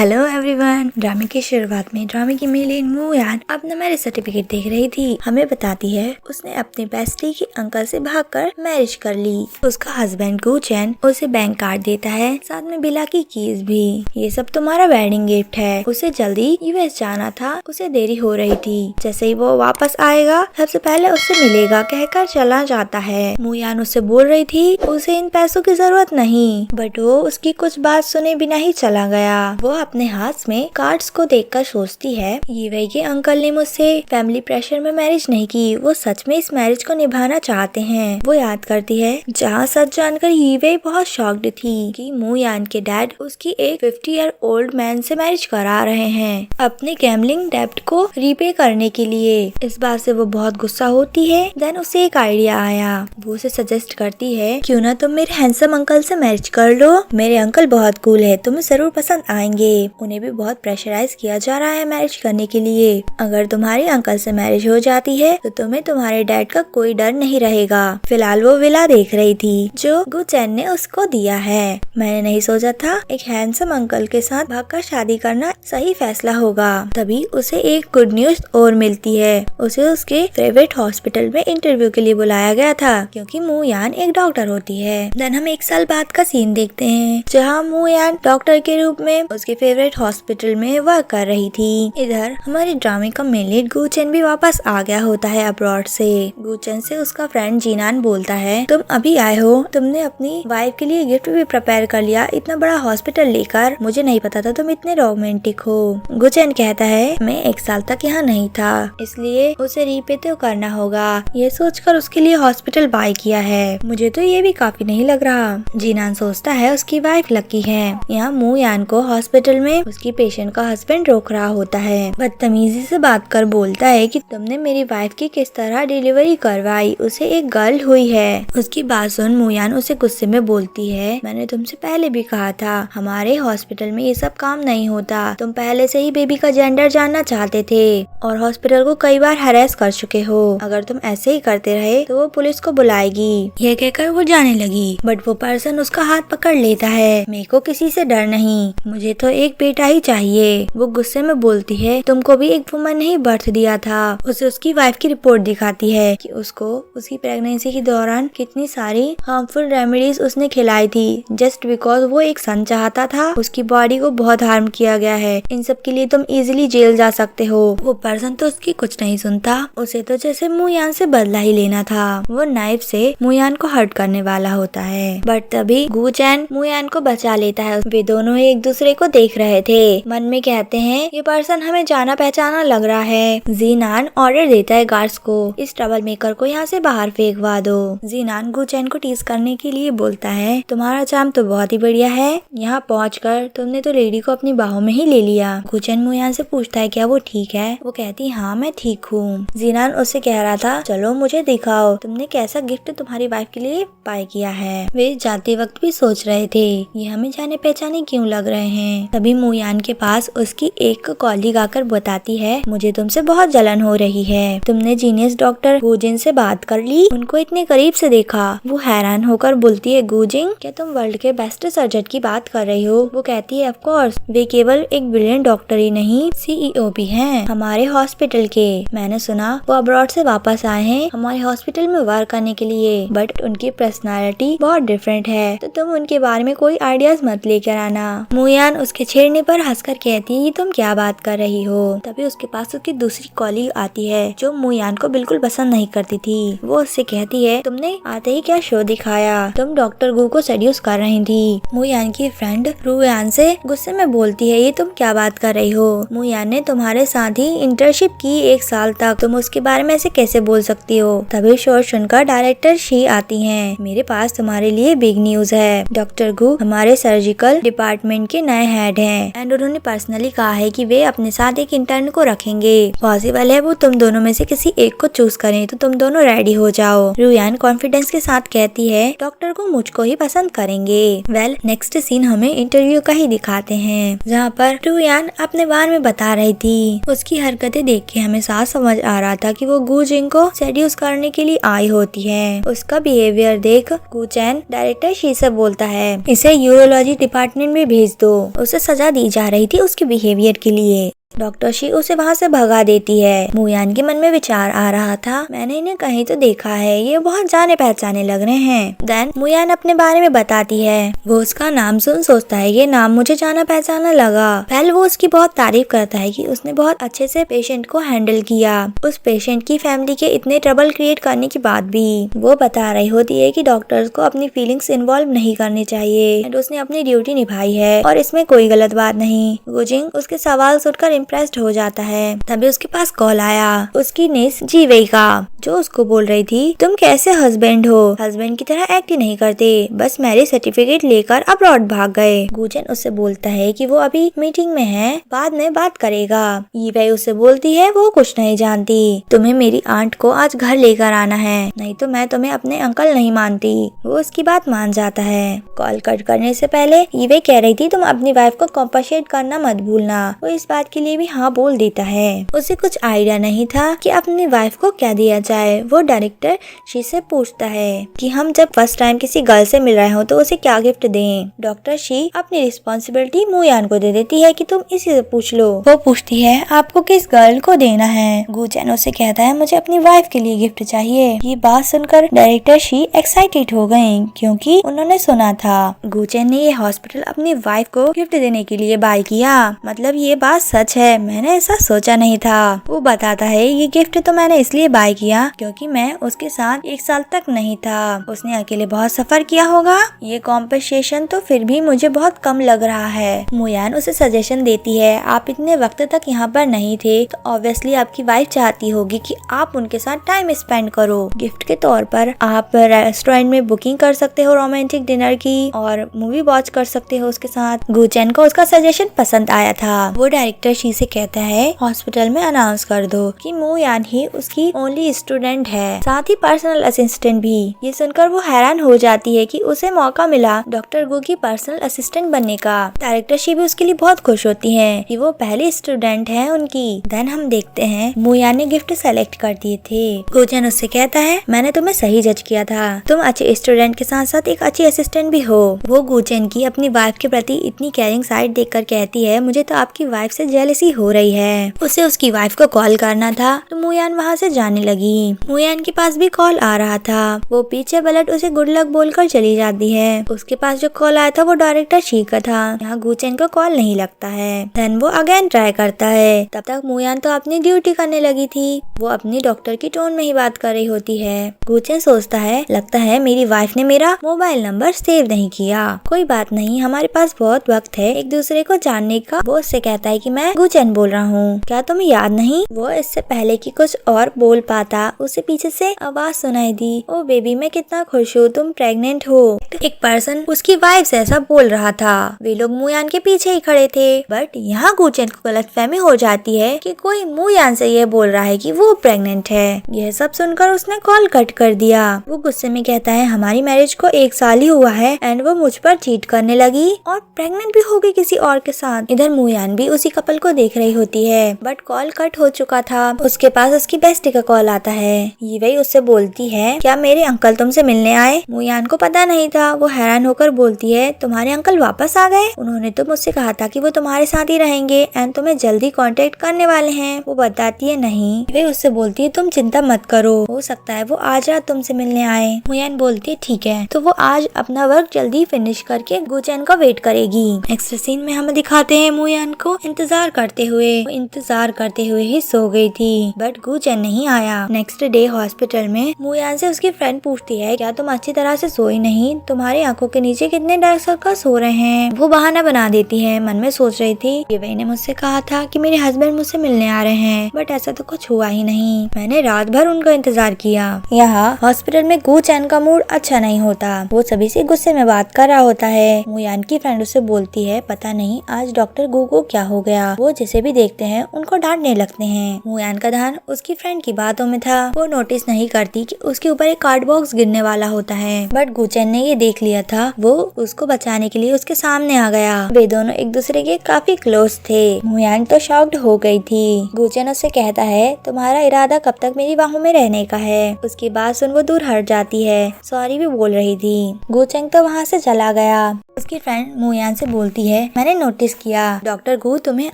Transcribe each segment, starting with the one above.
Hello everyone. ड्रामे की शुरुआत में ड्रामे की मेलिन मूयान अपना मैरिज सर्टिफिकेट देख रही थी। हमें बताती है उसने अपने बेस्टी के अंकल से भागकर मैरिज कर ली। उसका हस्बैंड गुचेन उसे बैंक कार्ड देता है, साथ में बिला की कीज भी। ये सब तुम्हारा वेडिंग गिफ्ट है। उसे जल्दी यूएस जाना था, उसे देरी हो रही थी। जैसे ही वो वापस आएगा सबसे पहले उससे मिलेगा कहकर चला जाता है। मूयान उससे बोल रही थी उसे इन पैसों की जरूरत नहीं, बट वो उसकी कुछ बात सुने बिना ही चला गया। वो अपने हाथ में कार्ड्स को देखकर सोचती है ये वही के अंकल ने मुझसे फैमिली प्रेशर में मैरिज नहीं की, वो सच में इस मैरिज को निभाना चाहते हैं। वो याद करती है जहाँ सच जानकर यीवे बहुत शॉक्ड थी कि मूयान के डैड उसकी एक 50-year-old मैन से मैरिज करा रहे हैं अपने गैम्बलिंग डेब्ट को रीपे करने के लिए। इस बात से वो बहुत गुस्सा होती है। देन उसे एक आइडिया आया। वो उसे सजेस्ट करती है क्यों ना तुम मेरे हैंडसम अंकल से मैरिज कर लो, मेरे अंकल बहुत कूल है, तुम्हें जरूर पसंद आएंगे। उन्हें भी बहुत प्रेशराइज किया जा रहा है मैरिज करने के लिए। अगर तुम्हारे अंकल से मैरिज हो जाती है तो तुम्हें तुम्हारे डैड का कोई डर नहीं रहेगा। फिलहाल वो विला देख रही थी जो गुचेन ने उसको दिया है। मैंने नहीं सोचा था एक हैंडसम अंकल के साथ भागकर शादी करना सही फैसला होगा। तभी उसे एक गुड न्यूज और मिलती है। उसे उसके फेवरेट हॉस्पिटल में इंटरव्यू के लिए बुलाया गया था क्योंकि मूयान एक डॉक्टर होती है। देन हम 1 साल बाद का सीन देखते हैं जहाँ मूयान डॉक्टर के रूप में उसके फेवरेट हॉस्पिटल में वर्क कर रही थी। इधर हमारे ड्रामे का मेन लीड गुचेन भी वापस आ गया होता है अब्रॉड से। गुचेन से उसका फ्रेंड जीनान बोलता है तुम अभी आए हो, तुमने अपनी वाइफ के लिए गिफ्ट भी प्रिपेयर कर लिया इतना बड़ा हॉस्पिटल लेकर, मुझे नहीं पता था तुम इतने रोमांटिक हो। गुचेन कहता है मैं 1 साल तक यहाँ नहीं था इसलिए उसे रीपे तो करना होगा, ये सोचकर उसके लिए हॉस्पिटल बाय किया है। मुझे तो ये भी काफी नहीं लग रहा। जीनान सोचता है उसकी वाइफ लकी है। यहाँ मूयान को हॉस्पिटल में उसकी पेशेंट का हस्बैंड रोक रहा होता है। बदतमीजी से बात कर बोलता है कि तुमने मेरी वाइफ की किस तरह डिलीवरी करवाई, उसे एक गर्ल हुई है। उसकी बात सुन मूयान उसे गुस्से में बोलती है मैंने तुमसे पहले भी कहा था हमारे हॉस्पिटल में ये सब काम नहीं होता, तुम पहले से ही बेबी का जेंडर जानना चाहते थे और हॉस्पिटल को कई बार हरेस कर चुके हो। अगर तुम ऐसे ही करते रहे तो वो पुलिस को बुलाएगी। ये कहकर वो जाने लगी बट वो पर्सन उसका हाथ पकड़ लेता है। मेरे को किसी से डर नहीं, मुझे तो एक बेटा ही चाहिए। वो गुस्से में बोलती है तुमको भी एक वुमन ने ही बर्थ दिया था। उसे उसकी वाइफ की रिपोर्ट दिखाती है कि उसको उसकी प्रेगनेंसी के दौरान कितनी सारी हार्मफुल रेमेडीज उसने खिलाई थी जस्ट बिकॉज वो एक सन चाहता था। उसकी बॉडी को बहुत हार्म किया गया है, इन सब के लिए तुम इजीली जेल जा सकते हो। वो पर्सन तो उसकी कुछ नहीं सुनता, उसे तो जैसे मूयान से बदला ही लेना था। वो नाइफ से मूयान को हर्ट करने वाला होता है बट तभी गुचेन मूयान को बचा लेता है। वे दोनों एक दूसरे को देख रहे थे। मन में कहते हैं ये पर्सन हमें जाना पहचाना लग रहा है। जीनान ऑर्डर देता है गार्ड्स को इस ट्रबल मेकर को यहाँ से बाहर फेंकवा दो। जीनान गुचेन को टीज करने के लिए बोलता है तुम्हारा चार्म तो बहुत ही बढ़िया है, यहाँ पहुंचकर तुमने तो लेडी को अपनी बाहों में ही ले लिया। गुचेन मूयान से पूछता है क्या वो ठीक है। वो कहती हाँ मैं ठीक हूँ। जीनान उससे कह रहा था चलो मुझे दिखाओ तुमने कैसा गिफ्ट तुम्हारी वाइफ के लिए बाय किया है। वे जाते वक्त भी सोच रहे थे ये हमें जाने पहचाने क्यों लग रहे हैं। तभी मूयान के पास उसकी एक कॉलीग आकर बताती है मुझे तुमसे बहुत जलन हो रही है, तुमने जीनियस डॉक्टर गुजिन से बात कर ली, उनको इतने करीब से देखा। वो हैरान होकर बोलती है गुजिन क्या तुम वर्ल्ड के बेस्ट सर्जन की बात कर रही हो। वो कहती है ऑफ कोर्स, वे केवल एक ब्रिलियंट डॉक्टर ही नहीं CEO भी हैं हमारे हॉस्पिटल के। मैंने सुना वो अब्रॉड से वापस आए हैं हमारे हॉस्पिटल में वर्क करने के लिए बट उनकी पर्सनालिटी बहुत डिफरेंट है, तो तुम उनके बारे में कोई आइडियाज मत लेकर आना। मूयान उसके छेड़ने पर हंसकर कहती है तुम क्या बात कर रही हो। तभी उसके पास उसकी दूसरी कॉलीग आती है जो मूयान को बिल्कुल पसंद नहीं करती थी। वो उससे कहती है तुमने आते ही क्या शो दिखाया, तुम डॉक्टर गु को सेड्यूस कर रही थी। मूयान की फ्रेंड रूयान से गुस्से में बोलती है ये तुम क्या बात कर रही हो, मूयान ने तुम्हारे साथ ही इंटर्नशिप की 1 साल तक, तुम उसके बारे में ऐसे कैसे बोल सकती हो। तभी शोर सुनकर डायरेक्टर शी आती है मेरे पास तुम्हारे लिए बिग न्यूज है, डॉक्टर गु हमारे सर्जिकल डिपार्टमेंट के नए हेड हैं एंड उन्होंने पर्सनली कहा है कि वे अपने साथ एक इंटर्न को रखेंगे। पॉसिबल है वो तुम दोनों में से किसी एक को चूज करें, तो तुम दोनों रेडी हो जाओ। रूयान कॉन्फिडेंस के साथ कहती है डॉक्टर को मुझको ही पसंद करेंगे। वेल नेक्स्ट सीन हमें इंटरव्यू का ही दिखाते हैं जहाँ पर रूयान अपने बारे में बता रही थी। उसकी हरकतें देख के हमें साफ समझ आ रहा था कि वो गुजिन को सेड्यूस करने के लिए आई होती है। उसका बिहेवियर देख गुचेन डायरेक्टर शी से बोलता है इसे यूरोलॉजी डिपार्टमेंट में भेज दो, उसे सजा दी जा रही थी उसके बिहेवियर के लिए। डॉक्टर शी उसे वहाँ से भगा देती है। मुयान के मन में विचार आ रहा था, मैंने इन्हें कहीं तो देखा है, ये बहुत जाने पहचाने लग रहे हैं। देन मुयान अपने बारे में बताती है। वो उसका नाम सुन सोचता है ये नाम मुझे जाना पहचाना लगा। पहले वो उसकी बहुत तारीफ करता है कि उसने बहुत अच्छे से पेशेंट को हैंडल किया। उस पेशेंट की फैमिली के इतने ट्रबल क्रिएट करने के बाद भी वो बता रही होती है कि डॉक्टर्स को अपनी फीलिंग्स इन्वॉल्व नहीं करनी चाहिए एंड उसने अपनी ड्यूटी निभाई है और इसमें कोई गलत बात नहीं। गुजिंग उसके सवाल सुनकर इम्प्रेस्ड हो जाता है। तभी उसके पास कॉल आया उसकी निस जीवेई का, जो उसको बोल रही थी तुम कैसे हस्बैंड हो, हस्बैंड की तरह एक्ट ही नहीं करते, बस मैरिज सर्टिफिकेट लेकर अब्रॉड भाग गए। गुजन उससे बोलता है कि वो अभी मीटिंग में है, बाद में बात करेगा। यीवेई उससे बोलती है वो कुछ नहीं जानती, तुम्हें मेरी आंट को आज घर लेकर आना है, नहीं तो मैं तुम्हें अपने अंकल नहीं मानती। वो उसकी बात मान जाता है। कॉल कट करने से पहले यीवेई कह रही थी तुम अपनी वाइफ को कॉम्पनसेट करना मत भूलना। वो इस बात के लिए भी हाँ बोल देता है। उसे कुछ आइडिया नहीं था कि अपनी वाइफ को क्या दिया जाए। वो डायरेक्टर शी से पूछता है कि हम जब फर्स्ट टाइम किसी गर्ल से मिल रहे हो तो उसे क्या गिफ्ट दें। डॉक्टर शी अपनी रिस्पॉन्सिबिलिटी मुयान को दे देती है कि तुम इसी से पूछ लो। वो पूछती है आपको किस गर्ल को देना है। गुचेन उसे कहता है मुझे अपनी वाइफ के लिए गिफ्ट चाहिए। ये बात सुनकर डायरेक्टर शी एक्साइटेड हो गए क्योंकि उन्होंने सुना था गुचेन ने ये हॉस्पिटल अपनी वाइफ को गिफ्ट देने के लिए बाय किया। मतलब ये बात सच है, मैंने ऐसा सोचा नहीं था। वो बताता है ये गिफ्ट तो मैंने इसलिए बाय किया क्योंकि मैं उसके साथ 1 साल तक नहीं था। उसने अकेले बहुत सफर किया होगा, ये कॉम्पेंसेशन तो फिर भी मुझे बहुत कम लग रहा है। मुयान उसे सजेशन देती है आप इतने वक्त तक यहाँ पर नहीं थे तो ऑब्वियसली आपकी वाइफ चाहती होगी कि आप उनके साथ टाइम स्पेंड करो। गिफ्ट के तौर पर आप रेस्टोरेंट में बुकिंग कर सकते हो रोमांटिक डिनर की और मूवी वॉच कर सकते हो उसके साथ। गुचेन को उसका सजेशन पसंद आया था। वो डायरेक्टर शी से कहता है हॉस्पिटल में अनाउंस कर दो कि मुयान ही उसकी ओनली स्टूडेंट है, साथ ही पर्सनल असिस्टेंट भी। ये सुनकर वो हैरान हो जाती है कि उसे मौका मिला डॉक्टर गो की पर्सनल असिस्टेंट बनने का। डायरेक्टर शी भी उसके लिए बहुत खुश होती है कि वो पहली स्टूडेंट है उनकी। देन हम देखते हैं मुयान ने गिफ्ट सेलेक्ट कर दिए थे। गुचेन उससे कहता है मैंने तुम्हें सही जज किया था, तुम अच्छे स्टूडेंट के साथ साथ एक अच्छी असिस्टेंट भी हो। वो गुचेन की अपनी वाइफ के प्रति इतनी केयरिंग साइड देखकर कहती है मुझे तो आपकी वाइफ से जेलसी हो रही है। उसे उसकी वाइफ को कॉल करना था तो मुयान वहाँ से जाने लगी। मुयान के पास भी कॉल आ रहा था। वो पीछे पलट उसे गुड लक बोलकर चली जाती है। उसके पास जो कॉल आया था वो डायरेक्टर शी का था। यहाँ गुचेन को कॉल नहीं लगता है। देन वो अगेन ट्राई करता है। तब तक मुयान तो अपनी ड्यूटी करने लगी थी। वो अपनी डॉक्टर की टोन में ही बात कर रही होती है। गुचेन सोचता है लगता है मेरी वाइफ ने मेरा मोबाइल नंबर सेव नहीं किया। कोई बात नहीं, हमारे पास बहुत वक्त है एक दूसरे को जानने का। वो उससे कहता है कि मैं गुचेन बोल रहा हूँ, क्या तुम्हें याद नहीं। वो इससे पहले कि कुछ और बोल पाता उसे पीछे से आवाज सुनाई दी ओ बेबी मैं कितना खुश हूँ तुम प्रेग्नेंट हो। एक पर्सन उसकी वाइफ से ऐसा बोल रहा था। वे लोग मुयान के पीछे ही खड़े थे। बट यहाँ गुचेन को गलतफहमी हो जाती है कि कोई मुयान से ये बोल रहा है कि वो प्रेग्नेंट है। यह सब सुनकर उसने कॉल कट कर दिया। वो गुस्से में कहता है हमारी मैरिज को 1 साल ही हुआ है एंड वो मुझ पर चीट करने लगी और प्रेग्नेंट भी हो गई किसी और के साथ। इधर मुयान भी उसी कपल को देख रही होती है बट कॉल कट हो चुका था। उसके पास उसकी बेस्टी का कॉल आता है। ये वही उससे बोलती है क्या मेरे अंकल तुमसे मिलने आए। मुयान को पता नहीं था। वो हैरान होकर बोलती है तुम्हारे अंकल वापस आ गए, उन्होंने तो मुझसे कहा था कि वो तुम्हारे साथ ही रहेंगे एंड तुम्हें जल्दी कांटेक्ट करने वाले हैं। वो बताती है नहीं। वे उससे बोलती है तुम चिंता मत करो, हो सकता है वो आज रात तुमसे मिलने आए। मुयान बोलती है ठीक है। तो वो आज अपना वर्क जल्दी फिनिश करके गुचेन का वेट करेगी। नेक्स्ट सीन में हमें दिखाते हैं मुयान को इंतजार करते हुए ही सो गई थी बट गुचेन नहीं आया। नेक्स्ट डे हॉस्पिटल में मुयान से उसकी फ्रेंड पूछती है क्या तुम अच्छी तरह से सोई नहीं, तुम्हारी आंखों के नीचे कितने डार्क सर्कल्स हो रहे हैं। वो बहाना बना देती है। मन में सोच रही थी ये ने मुझसे कहा था कि मेरे हस्बैंड मुझसे मिलने आ रहे हैं बट ऐसा तो कुछ हुआ ही नहीं। मैंने रात भर उनका इंतजार किया। यहाँ हॉस्पिटल में गुचेन का मूड अच्छा नहीं होता। वो सभी से गुस्से में बात कर रहा होता है। मुयान की फ्रेंड उसे बोलती है पता नहीं आज डॉक्टर गू को क्या हो गया, वो जिसे भी देखते हैं उनको डांटने लगते हैं। मुयान का ध्यान उसकी फ्रेंड की बातों में था। वो नोटिस नहीं करती कि उसके ऊपर एक कार्ड बॉक्स गिरने वाला होता है बट गुचेन ने ये देख लिया था। वो उसको बचाने के लिए उसके सामने आ गया। वे दोनों एक दूसरे के काफी क्लोज थे। मुयान तो शॉक्ड हो गई थी। गुचेन उससे कहता है तुम्हारा इरादा कब तक मेरी बाहों में रहने का है। उसकी बात सुन वो दूर हट जाती है। सॉरी भी बोल रही थी। गुचेन तो वहाँ से चला गया। उसकी फ्रेंड मुयान से बोलती है, मैंने नोटिस किया डॉक्टर गू तुम्हें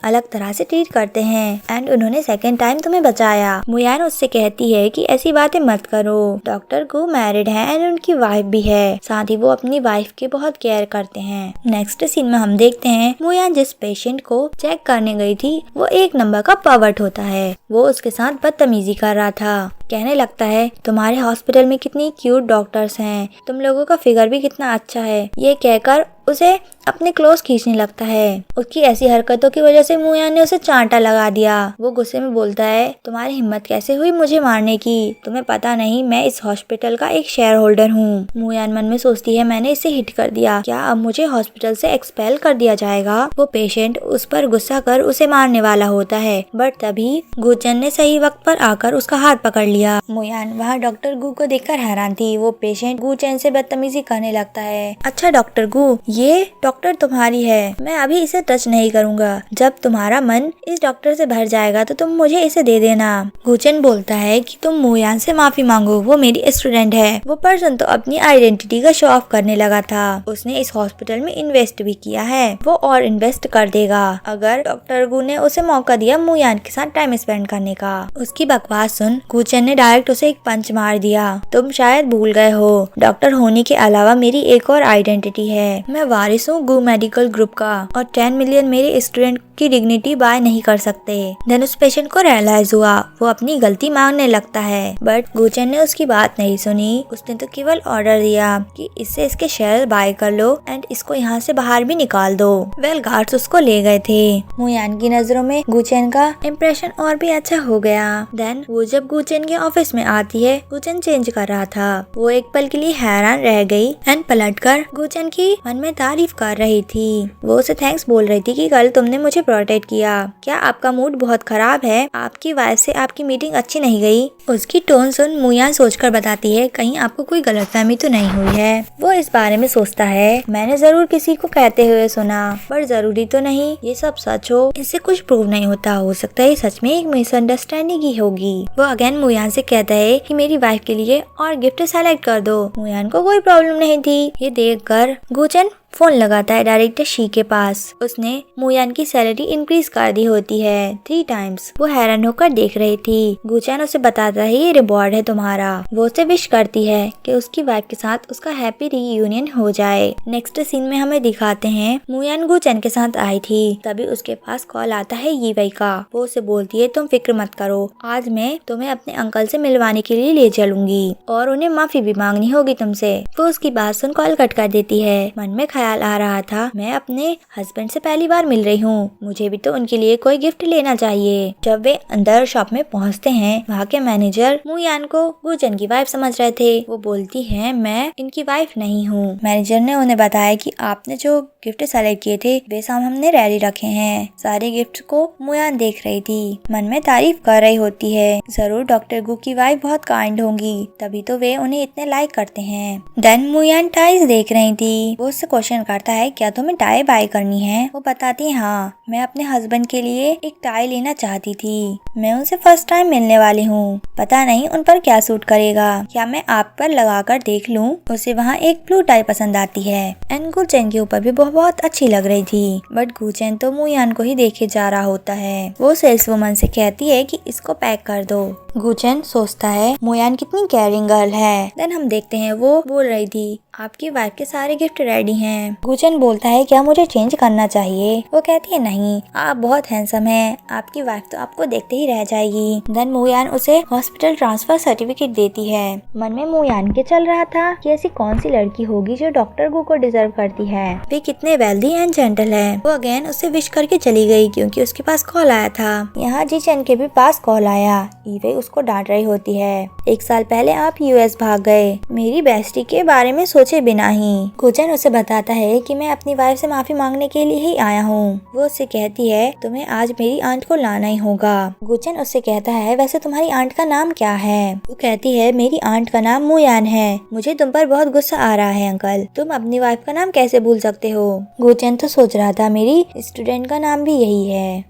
अलग तरह से ट्रीट करते हैं एंड उन्होंने सेकंड टाइम तुम्हें बचाया। मुयान उससे कहती है कि ऐसी बातें मत करो, डॉक्टर गू मैरिड है एंड उनकी वाइफ भी है, साथ ही वो अपनी वाइफ की बहुत केयर करते हैं। नेक्स्ट सीन में हम देखते हैं मुयान जिस पेशेंट को चेक करने गई थी वो एक नंबर का पर्वर्ट होता है। वो उसके साथ बदतमीजी कर रहा था, कहने लगता है तुम्हारे हॉस्पिटल में कितनी क्यूट डॉक्टर्स हैं, तुम लोगों का फिगर भी कितना अच्छा है, ये कहकर उसे अपने क्लोज खींचने लगता है। उसकी ऐसी हरकतों की वजह से मुयान ने उसे चांटा लगा दिया। वो गुस्से में बोलता है, तुम्हारी हिम्मत कैसे हुई मुझे मारने की, तुम्हें पता नहीं मैं इस हॉस्पिटल का एक शेयर होल्डर हूँ। मुयान मन में सोचती है मैंने इसे हिट कर दिया, क्या अब मुझे हॉस्पिटल से एक्सपेल कर दिया जाएगा। वो पेशेंट उस पर गुस्सा कर उसे मारने वाला होता है, बट तभी गुचन ने सही वक्त पर आकर उसका हाथ पकड़ लिया। मुयान वहाँ डॉक्टर गू को देखकर हैरान थी। वो पेशेंट गुचन से बदतमीजी करने लगता है, अच्छा डॉक्टर गू, ये डॉक्टर तुम्हारी है, मैं अभी इसे टच नहीं करूंगा, जब तुम्हारा मन इस डॉक्टर से भर जाएगा तो तुम मुझे इसे दे देना। गुचन बोलता है कि तुम मुयान से माफी मांगो, वो मेरी स्टूडेंट है। वो पर्सन तो अपनी आइडेंटिटी का शो ऑफ करने लगा था, उसने इस हॉस्पिटल में इन्वेस्ट भी किया है, वो और इन्वेस्ट कर देगा अगर डॉक्टर गू ने उसे मौका दिया मुयान के साथ टाइम स्पेंड करने का। उसकी बकवास सुन गुचन ने डायरेक्ट उसे एक पंच मार दिया, तुम शायद भूल गए हो डॉक्टर होने के अलावा मेरी एक और आइडेंटिटी है, मैं वारिस हूँ गू मेडिकल ग्रुप का और 10 मिलियन मेरे स्टूडेंट की डिग्निटी बाय नहीं कर सकते। देन उस पेशेंट को रियलाइज हुआ, वो अपनी गलती मांगने लगता है, बट गुचन ने उसकी बात नहीं सुनी। उसने तो केवल ऑर्डर दिया कि इससे इसके शेयर बाय कर लो एंड इसको यहाँ से बाहर भी निकाल दो। वेल गार्ड्स उसको ले गए थे। मुयान की नजरों में गुचन का इम्प्रेशन और भी अच्छा हो गया। देन वो जब गुचन के ऑफिस में आती है, गुचन चेंज कर रहा था, वो एक पल के लिए हैरान रह गई एंड पलटकर गुचन की मन में तारीफ कर रही थी। वो उसे थैंक्स बोल रही थी कि कल तुमने मुझे प्रोटेक्ट किया, क्या आपका मूड बहुत खराब है, आपकी वाइफ से आपकी मीटिंग अच्छी नहीं गई। उसकी टोन सुन मुयान सोचकर बताती है कहीं आपको कोई गलतफहमी तो नहीं हुई है। वो इस बारे में सोचता है, मैंने जरूर किसी को कहते हुए सुना, पर जरूरी तो नहीं ये सब सच हो, इससे कुछ प्रूव नहीं होता, हो सकता है सच में एक मिसअंडरस्टैंडिंग ही होगी। वो अगेन मुयान से कहता है कि मेरी वाइफ के लिए और गिफ्ट सेलेक्ट कर दो। मुयान को कोई प्रॉब्लम नहीं थी। ये देखकर गुचन फोन लगाता है डायरेक्टर शी के पास। उसने मुयान की सैलरी इंक्रीज कर दी होती है 3 टाइम्स। वो हैरान होकर देख रही थी। गुचन उसे बताता है ये रिवॉर्ड है तुम्हारा। वो उसे विश करती है कि उसकी वाइफ के साथ उसका हैप्पी रीयूनियन हो जाए। नेक्स्ट सीन में हमें दिखाते हैं मुयान गुचन के साथ आई थी, तभी उसके पास कॉल आता है यीवई का। वो उसे बोलती है तुम फिक्र मत करो, आज मैं तुम्हें अपने अंकल से मिलवाने के लिए ले चलूंगी और उन्हें माफी भी मांगनी होगी तुमसे। वो उसकी बात सुन कॉल कट कर देती है। मन में ख्याल आ रहा था, मैं अपने हस्बैंड से पहली बार मिल रही हूँ, मुझे भी तो उनके लिए कोई गिफ्ट लेना चाहिए। जब वे अंदर शॉप में पहुँचते हैं, वहाँ के मैनेजर मुयान को गुचन की वाइफ समझ रहे थे। वो बोलती है मैं इनकी वाइफ नहीं हूँ। मैनेजर ने उन्हें बताया कि आपने जो गिफ्ट सेलेक्ट किए थे वे सब हमने रेडी रखे हैं। सारे गिफ्ट को मुयान देख रही थी, मन में तारीफ कर रही होती है, जरूर डॉक्टर गू की वाइफ बहुत काइंड होंगी, तभी तो वे उन्हें इतने लाइक करते हैं। देन मुयान टाइज देख रही थी। वो उससे क्वेश्चन करता है क्या तुम्हें टाई बाय करनी है। वो बताती है हाँ, मैं अपने हस्बैंड के लिए एक टाई लेना चाहती थी, मैं उनसे फर्स्ट टाइम मिलने वाली हूँ, पता नहीं उन पर क्या सूट करेगा, क्या मैं आप पर लगा कर देख लूँ। उसे वहाँ एक ब्लू टाई पसंद आती है एंड गुचन के ऊपर भी बहुत अच्छी लग रही थी, बट गुचन तो मुयान को ही देखे जा रहा होता है। वो सेल्स वुमन से कहती है कि इसको पैक कर दो। गुचन सोचता है मुयान कितनी केयरिंग गर्ल है। देन हम देखते हैं वो बोल रही थी आपकी वाइफ के सारे गिफ्ट रेडी हैं। गुचन बोलता है क्या मुझे चेंज करना चाहिए। वो कहती है नहीं, आप बहुत हैंडसम हैं, आपकी वाइफ तो आपको देखते ही रह जाएगी। देन मुयान उसे हॉस्पिटल ट्रांसफर सर्टिफिकेट देती है। मन में मुयान के चल रहा था कि ऐसी कौन सी लड़की होगी जो डॉक्टर गू को डिजर्व करती है, वे कितने वेल्दी एंड जेंटल है। वो अगेन उसे विश करके चली गई क्योंकि उसके पास कॉल आया था। यहाँ जीचन के भी पास कॉल आया, ईवे उसको डांट रही होती है, 1 साल पहले आप यूएस भाग गए, मेरी बेस्टी के बारे में सोचे बिना ही। गुचन उसे बताता है कि मैं अपनी वाइफ से माफी मांगने के लिए ही आया हूँ। वो उससे कहती है तुम्हें आज मेरी आंट को लाना ही होगा। गुचन उससे कहता है वैसे तुम्हारी आंट का नाम क्या है। वो कहती है मेरी आंट का नाम मुयान है, मुझे तुम पर बहुत गुस्सा आ रहा है अंकल, तुम अपनी वाइफ का नाम कैसे भूल सकते हो। गुचन तो सोच रहा था मेरी स्टूडेंट का नाम भी यही है।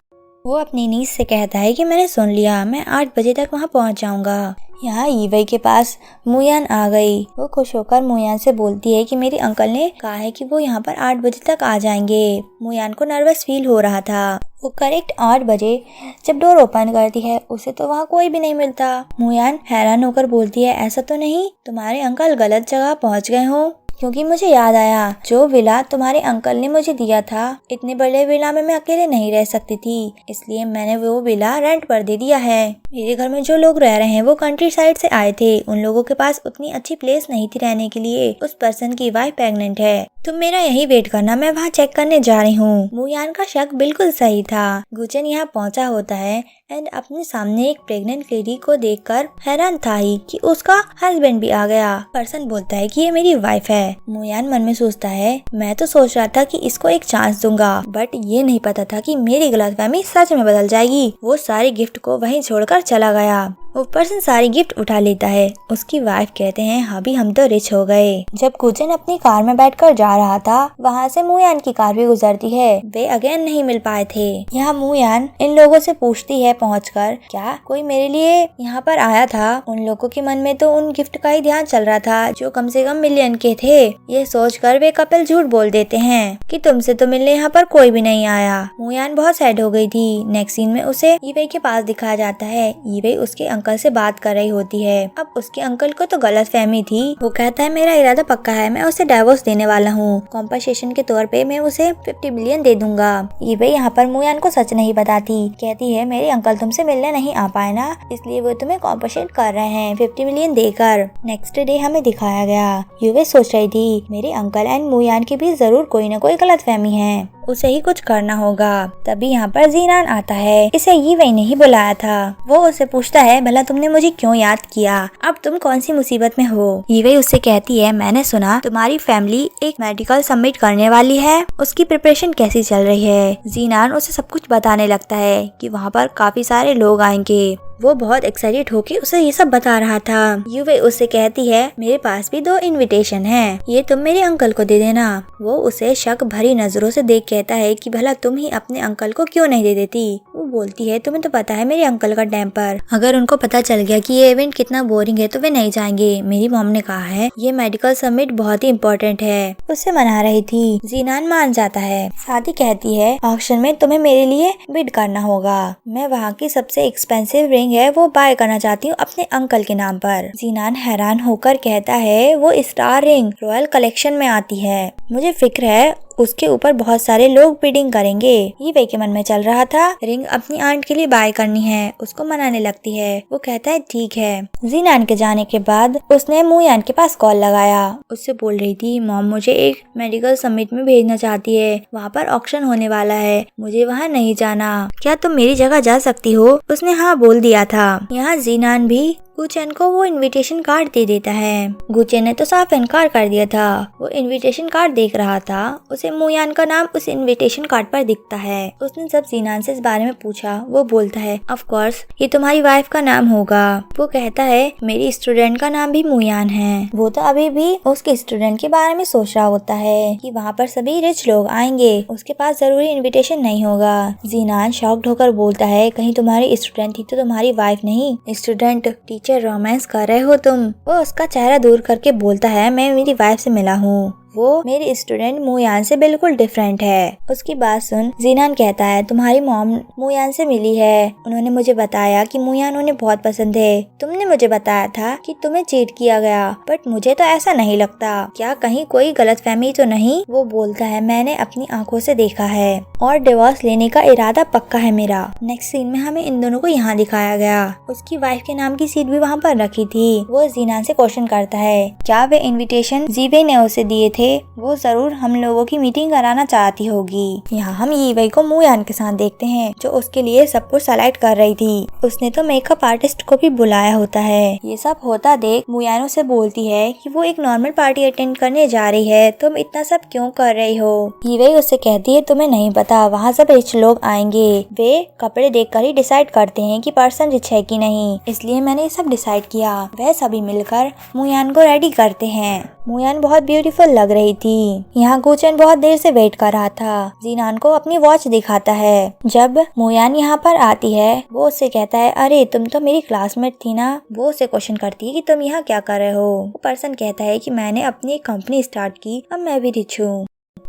वो अपनी नीस से कहता है कि मैंने सुन लिया, मैं 8 बजे तक वहाँ पहुँच जाऊंगा। यहाँ यीवई के पास मुयान आ गई। वो खुश होकर मुयान से बोलती है कि मेरे अंकल ने कहा है कि वो यहाँ पर 8 बजे तक आ जाएंगे। मुयान को नर्वस फील हो रहा था। वो करेक्ट 8 बजे जब डोर ओपन करती है उसे तो वहाँ कोई भी नहीं मिलता। मुयान हैरान होकर बोलती है ऐसा तो नहीं तुम्हारे अंकल गलत जगह पहुँच गए हो, क्योंकि मुझे याद आया जो विला तुम्हारे अंकल ने मुझे दिया था, इतने बड़े विला में मैं अकेले नहीं रह सकती थी, इसलिए मैंने वो विला रेंट पर दे दिया है। मेरे घर में जो लोग रह रहे हैं वो कंट्री साइड से आए थे, उन लोगों के पास उतनी अच्छी प्लेस नहीं थी रहने के लिए। उस पर्सन की वाइफ प्रेग्नेंट है, तुम मेरा यही वेट करना, मैं वहाँ चेक करने जा रही हूँ। मुयान का शक बिल्कुल सही था। गुचन यहाँ पहुँचा होता है एंड अपने सामने एक प्रेग्नेंट लेडी को देखकर हैरान था ही कि उसका हस्बैंड भी आ गया। पर्सन बोलता है कि ये मेरी वाइफ है। मुयान मन में सोचता है मैं तो सोच रहा था कि इसको एक चांस दूंगा, बट ये नहीं पता था कि मेरी गलतफहमी सच में बदल जाएगी। वो सारे गिफ्ट को वहीं छोड़कर चला गया। वो पर्सन सारी गिफ्ट उठा लेता है। उसकी वाइफ कहते हैं अभी हम तो रिच हो गए। जब गुचन अपनी कार में बैठकर जा रहा था वहाँ से मुयान की कार भी गुजरती है। वे अगेन नहीं मिल पाए थे। यहाँ मुयान इन लोगों से पूछती है पहुंचकर क्या कोई मेरे लिए यहाँ पर आया था। उन लोगों के मन में तो उन गिफ्ट का ही ध्यान चल रहा था जो कम से कम मिलियन के थे। ये सोचकर वे कपल झूठ बोल देते हैं कि तुमसे तो मिलने यहाँ पर कोई भी नहीं आया। मुयान बहुत सैड हो गई थी। नेक्स्ट सीन में उसे यीवई के पास दिखाया जाता है। यीवई उसके अंकल से बात कर रही होती है। अब उसके अंकल को तो गलतफहमी थी। वो कहता है मेरा इरादा पक्का है, मैं उसे डाइवोर्स देने वाला हूँ। कॉम्पनसेशन के तौर पे मैं उसे 50 मिलियन दे दूंगा। यीवई यहाँ पर मुयान को सच नहीं बताती। कहती है मेरे अंकल तुमसे मिलने नहीं आ पाए ना, इसलिए वो तुम्हें कॉम्पनसेट कर रहे हैं 50 मिलियन देकर। नेक्स्ट डे हमें दिखाया गया यीवई सोच रही थी मेरे अंकल एंड मुयान के बीच जरूर कोई न कोई गलतफहमी है, उसे ही कुछ करना होगा। तभी यहाँ पर जीनान आता है। इसे यीवई ने ही बुलाया था। वो उसे पूछता है भला तुमने मुझे क्यों याद किया, अब तुम कौन सी मुसीबत में हो। यीवई उससे कहती है मैंने सुना तुम्हारी फैमिली एक मेडिकल सबमिट करने वाली है, उसकी प्रिपरेशन कैसी चल रही है। जीनान उसे सब कुछ बताने लगता है कि वहाँ पर काफी सारे लोग आएंगे। वो बहुत एक्साइटेड होके उसे ये सब बता रहा था। यीवई उससे कहती है मेरे पास भी 2 इनविटेशन हैं, ये तुम मेरे अंकल को दे देना। वो उसे शक भरी नजरों से देख कहता है कि भला तुम ही अपने अंकल को क्यों नहीं दे देती। वो बोलती है तुम्हें तो पता है मेरे अंकल का टेम्पर, अगर उनको पता चल गया कि ये इवेंट कितना बोरिंग है तो वे नहीं जाएंगे। मेरी मॉम ने कहा है ये मेडिकल समिट बहुत ही इम्पोर्टेंट है। उससे मना रही थी। जीनान मान जाता है। साथ ही कहती है ऑक्शन में तुम्हें मेरे लिए बिड करना होगा। मैं वहाँ की सबसे एक्सपेंसिव रिंग है वो बाय करना चाहती हूँ अपने अंकल के नाम पर। जीनान हैरान होकर कहता है वो स्टार रिंग रॉयल कलेक्शन में आती है, मुझे फिक्र है उसके ऊपर बहुत सारे लोग बिडिंग करेंगे। यीवई के मन में चल रहा था रिंग अपनी आंट के लिए बाय करनी है। उसको मनाने लगती है। वो कहता है ठीक है। जीनान के जाने के बाद उसने मुयान के पास कॉल लगाया। उससे बोल रही थी मॉम मुझे एक मेडिकल समिट में भेजना चाहती है, वहाँ पर ऑक्शन होने वाला है, मुझे वहाँ नहीं जाना, क्या तुम मेरी जगह जा सकती हो। उसने हाँ बोल दिया था। यहाँ जीनान भी गुचेन को वो इनविटेशन कार्ड दे देता है। गुचेन ने तो साफ इनकार कर दिया था। वो इनविटेशन कार्ड देख रहा था। उसे मुयान का नाम उस इनविटेशन कार्ड पर दिखता है। उसने जब जीनान से इस बारे में पूछा वो बोलता है ऑफ कोर्स ये तुम्हारी वाइफ का नाम होगा। वो कहता है मेरी स्टूडेंट का नाम भी मुयान है। वो तो अभी भी उसके स्टूडेंट के बारे में सोच रहा होता है कि वहाँ पर सभी रिच लोग आएंगे, उसके पास जरूरी इन्विटेशन नहीं होगा। जीनान शॉक्ड होकर बोलता है कहीं तुम्हारी स्टूडेंट थी तो तुम्हारी वाइफ नहीं। स्टूडेंट टीचर रोमांस कर रहे हो तुम। वो उसका चेहरा दूर करके बोलता है मैं मेरी वाइफ से मिला हूँ, वो मेरी स्टूडेंट मुयान से बिल्कुल डिफरेंट है। उसकी बात सुन जीनान कहता है तुम्हारी मॉम मुयान से मिली है, उन्होंने मुझे बताया कि मुयान उन्हें बहुत पसंद है। तुमने मुझे बताया था कि तुम्हें चीट किया गया, बट मुझे तो ऐसा नहीं लगता, क्या कहीं कोई गलतफहमी तो नहीं। वो बोलता है मैंने अपनी आंखों से देखा है और डिवोर्स लेने का इरादा पक्का है मेरा। नेक्स्ट सीन में हमें इन दोनों को यहाँ दिखाया गया। उसकी वाइफ के नाम की सीट भी वहाँ पर रखी थी। वो जीनान से क्वेश्चन करता है क्या वे इन्विटेशन यीवई ने उसे दिए थे, वो जरूर हम लोगों की मीटिंग कराना चाहती होगी। यहाँ हम यीवई को मुयान के साथ देखते हैं जो उसके लिए सब कुछ सेलेक्ट कर रही थी। उसने तो मेकअप आर्टिस्ट को भी बुलाया होता है। ये सब होता देख मुयान उसे बोलती है कि वो एक नॉर्मल पार्टी अटेंड करने जा रही है, तुम इतना सब क्यों कर रही हो। यीवई उससे कहती है तुम्हें नहीं पता वहाँ सब रिच लोग आएंगे, वे कपड़े देखकर ही डिसाइड करते हैं कि पर्सन रिच है कि नहीं, इसलिए मैंने ये सब डिसाइड किया। वह सभी मिलकर मुयान को रेडी करते हैं। मुयान बहुत ब्यूटीफुल लग रही थी। यहाँ गुचेन बहुत देर से वेट कर रहा था। जीनान को अपनी वॉच दिखाता है। जब मुयान यहाँ पर आती है वो उससे कहता है, अरे तुम तो मेरी क्लासमेट थी ना। वो उससे क्वेश्चन करती है कि तुम यहाँ क्या कर रहे हो। वो पर्सन कहता है कि मैंने अपनी एक कंपनी स्टार्ट की, अब मैं भी रिच हूँ।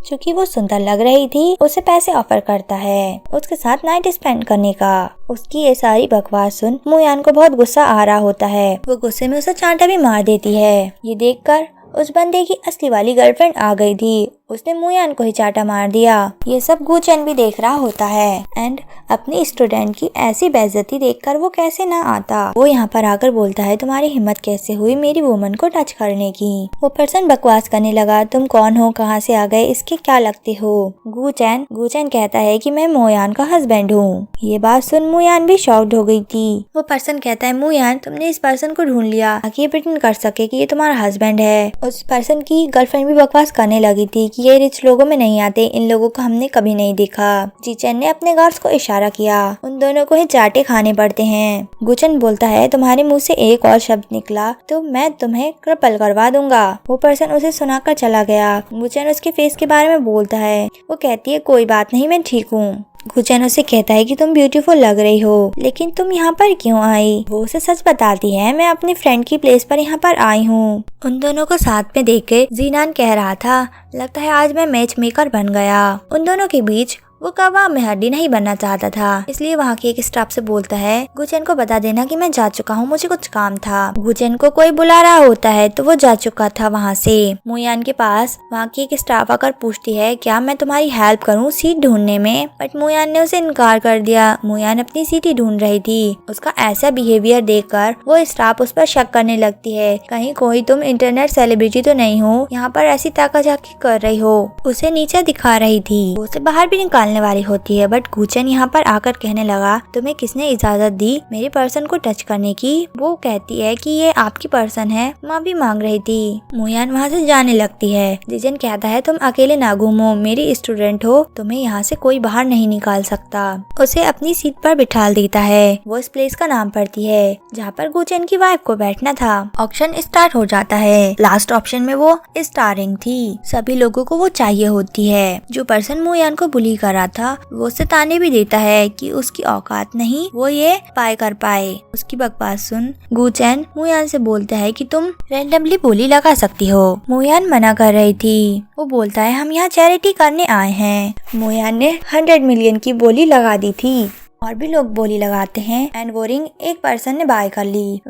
चूँकि वो सुंदर लग रही थी उसे पैसे ऑफर करता है उसके साथ नाइट स्पेंड करने का। उसकी ये सारी बकवास सुन मुयान को बहुत गुस्सा आ रहा होता है। वो गुस्से में उसे चांटा भी मार देती है। ये देखकर उस बंदे की असली वाली गर्लफ्रेंड आ गई थी। उसने मुयान को ही चाटा मार दिया। ये सब गुचेन भी देख रहा होता है एंड अपनी स्टूडेंट की ऐसी बेइज्जती देखकर वो कैसे ना आता। वो यहाँ पर आकर बोलता है, तुम्हारी हिम्मत कैसे हुई मेरी वुमन को टच करने की। वो पर्सन बकवास करने लगा, तुम कौन हो, कहाँ से आ गए, इसके क्या लगते हो। गुचेन कहता है कि मैं मुयान का हस्बैंड हूँ। ये बात सुन मुयान भी शॉक्ड हो गई थी। वो पर्सन कहता है, मुयान तुमने इस पर्सन को ढूंढ लिया ताकि ये प्रिटेंड कर सके कि ये तुम्हारा हस्बैंड है। उस पर्सन की गर्लफ्रेंड भी बकवास करने लगी थी कि ये रिच लोगों में नहीं आते, इन लोगों को हमने कभी नहीं देखा। जीचेन ने अपने गार्ड्स को इशारा किया, उन दोनों को ही चाटे खाने पड़ते हैं। गुचेन बोलता है, तुम्हारे मुंह से एक और शब्द निकला तो मैं तुम्हें क्रपल करवा दूंगा। वो पर्सन उसे सुनाकर चला गया। गुचेन उसके फेस के बारे में बोलता है। वो कहती है, कोई बात नहीं, मैं ठीक हूँ। गुचेन उसे कहता है कि तुम ब्यूटीफुल लग रही हो, लेकिन तुम यहाँ पर क्यों आई। वो उसे सच बताती है, मैं अपनी फ्रेंड की प्लेस पर यहाँ पर आई हूँ। उन दोनों को साथ में देखकर जीनान कह रहा था, लगता है आज मैं मैच मेकर बन गया। उन दोनों के बीच वो कबाब में हड्डी नहीं बनना चाहता था, इसलिए वहाँ के एक स्टाफ से बोलता है, गुचेन को बता देना कि मैं जा चुका हूँ, मुझे कुछ काम था। गुचेन को कोई बुला रहा होता है तो वो जा चुका था वहाँ से। मुयान के पास वहाँ की एक स्टाफ आकर पूछती है, क्या मैं तुम्हारी हेल्प करूँ सीट ढूंढने में। बट मुयान ने उसे इनकार कर दिया। मुयान अपनी सीट ही ढूंढ रही थी। उसका ऐसा बिहेवियर देखकर वो स्टाफ उस पर शक करने लगती है, कहीं कोई तुम इंटरनेट सेलिब्रिटी तो नहीं हो, यहाँ पर ऐसी ताकाझाकी कर रही हो। उसे नीचे दिखा रही थी, उसे बाहर भी निकाल वाली होती है। बट गुचेन यहाँ पर आकर कहने लगा, तुम्हें किसने इजाजत दी मेरे पर्सन को टच करने की। वो कहती है कि ये आपकी पर्सन है, माँ भी मांग रही थी। मुयान वहाँ से जाने लगती है। जीचेन कहता है, तुम अकेले ना घूमो, मेरी स्टूडेंट हो, तुम्हें यहाँ से कोई बाहर नहीं निकाल सकता। उसे अपनी सीट पर बिठा देता है। वो इस प्लेस का नाम पढ़ती है जहाँ पर गुचेन की वाइफ को बैठना था। ऑक्शन स्टार्ट हो जाता है। लास्ट ऑप्शन में वो स्टारिंग थी। सभी लोगों को वो चाहिए होती है। जो पर्सन मुयान को बुली कर रहा था वो उसे ताने भी देता है कि उसकी औकात नहीं वो ये पाए कर पाए। उसकी बकवास सुन गुचेन मुयान से बोलता है कि तुम रैंडमली बोली लगा सकती हो। मुयान मना कर रही थी। वो बोलता है, हम यहाँ चैरिटी करने आए हैं। मुयान ने 100 मिलियन की बोली लगा दी थी। और भी लोग बोली लगाते हैं एंड वो रिंग एक पर्सन ने बाय कर ली।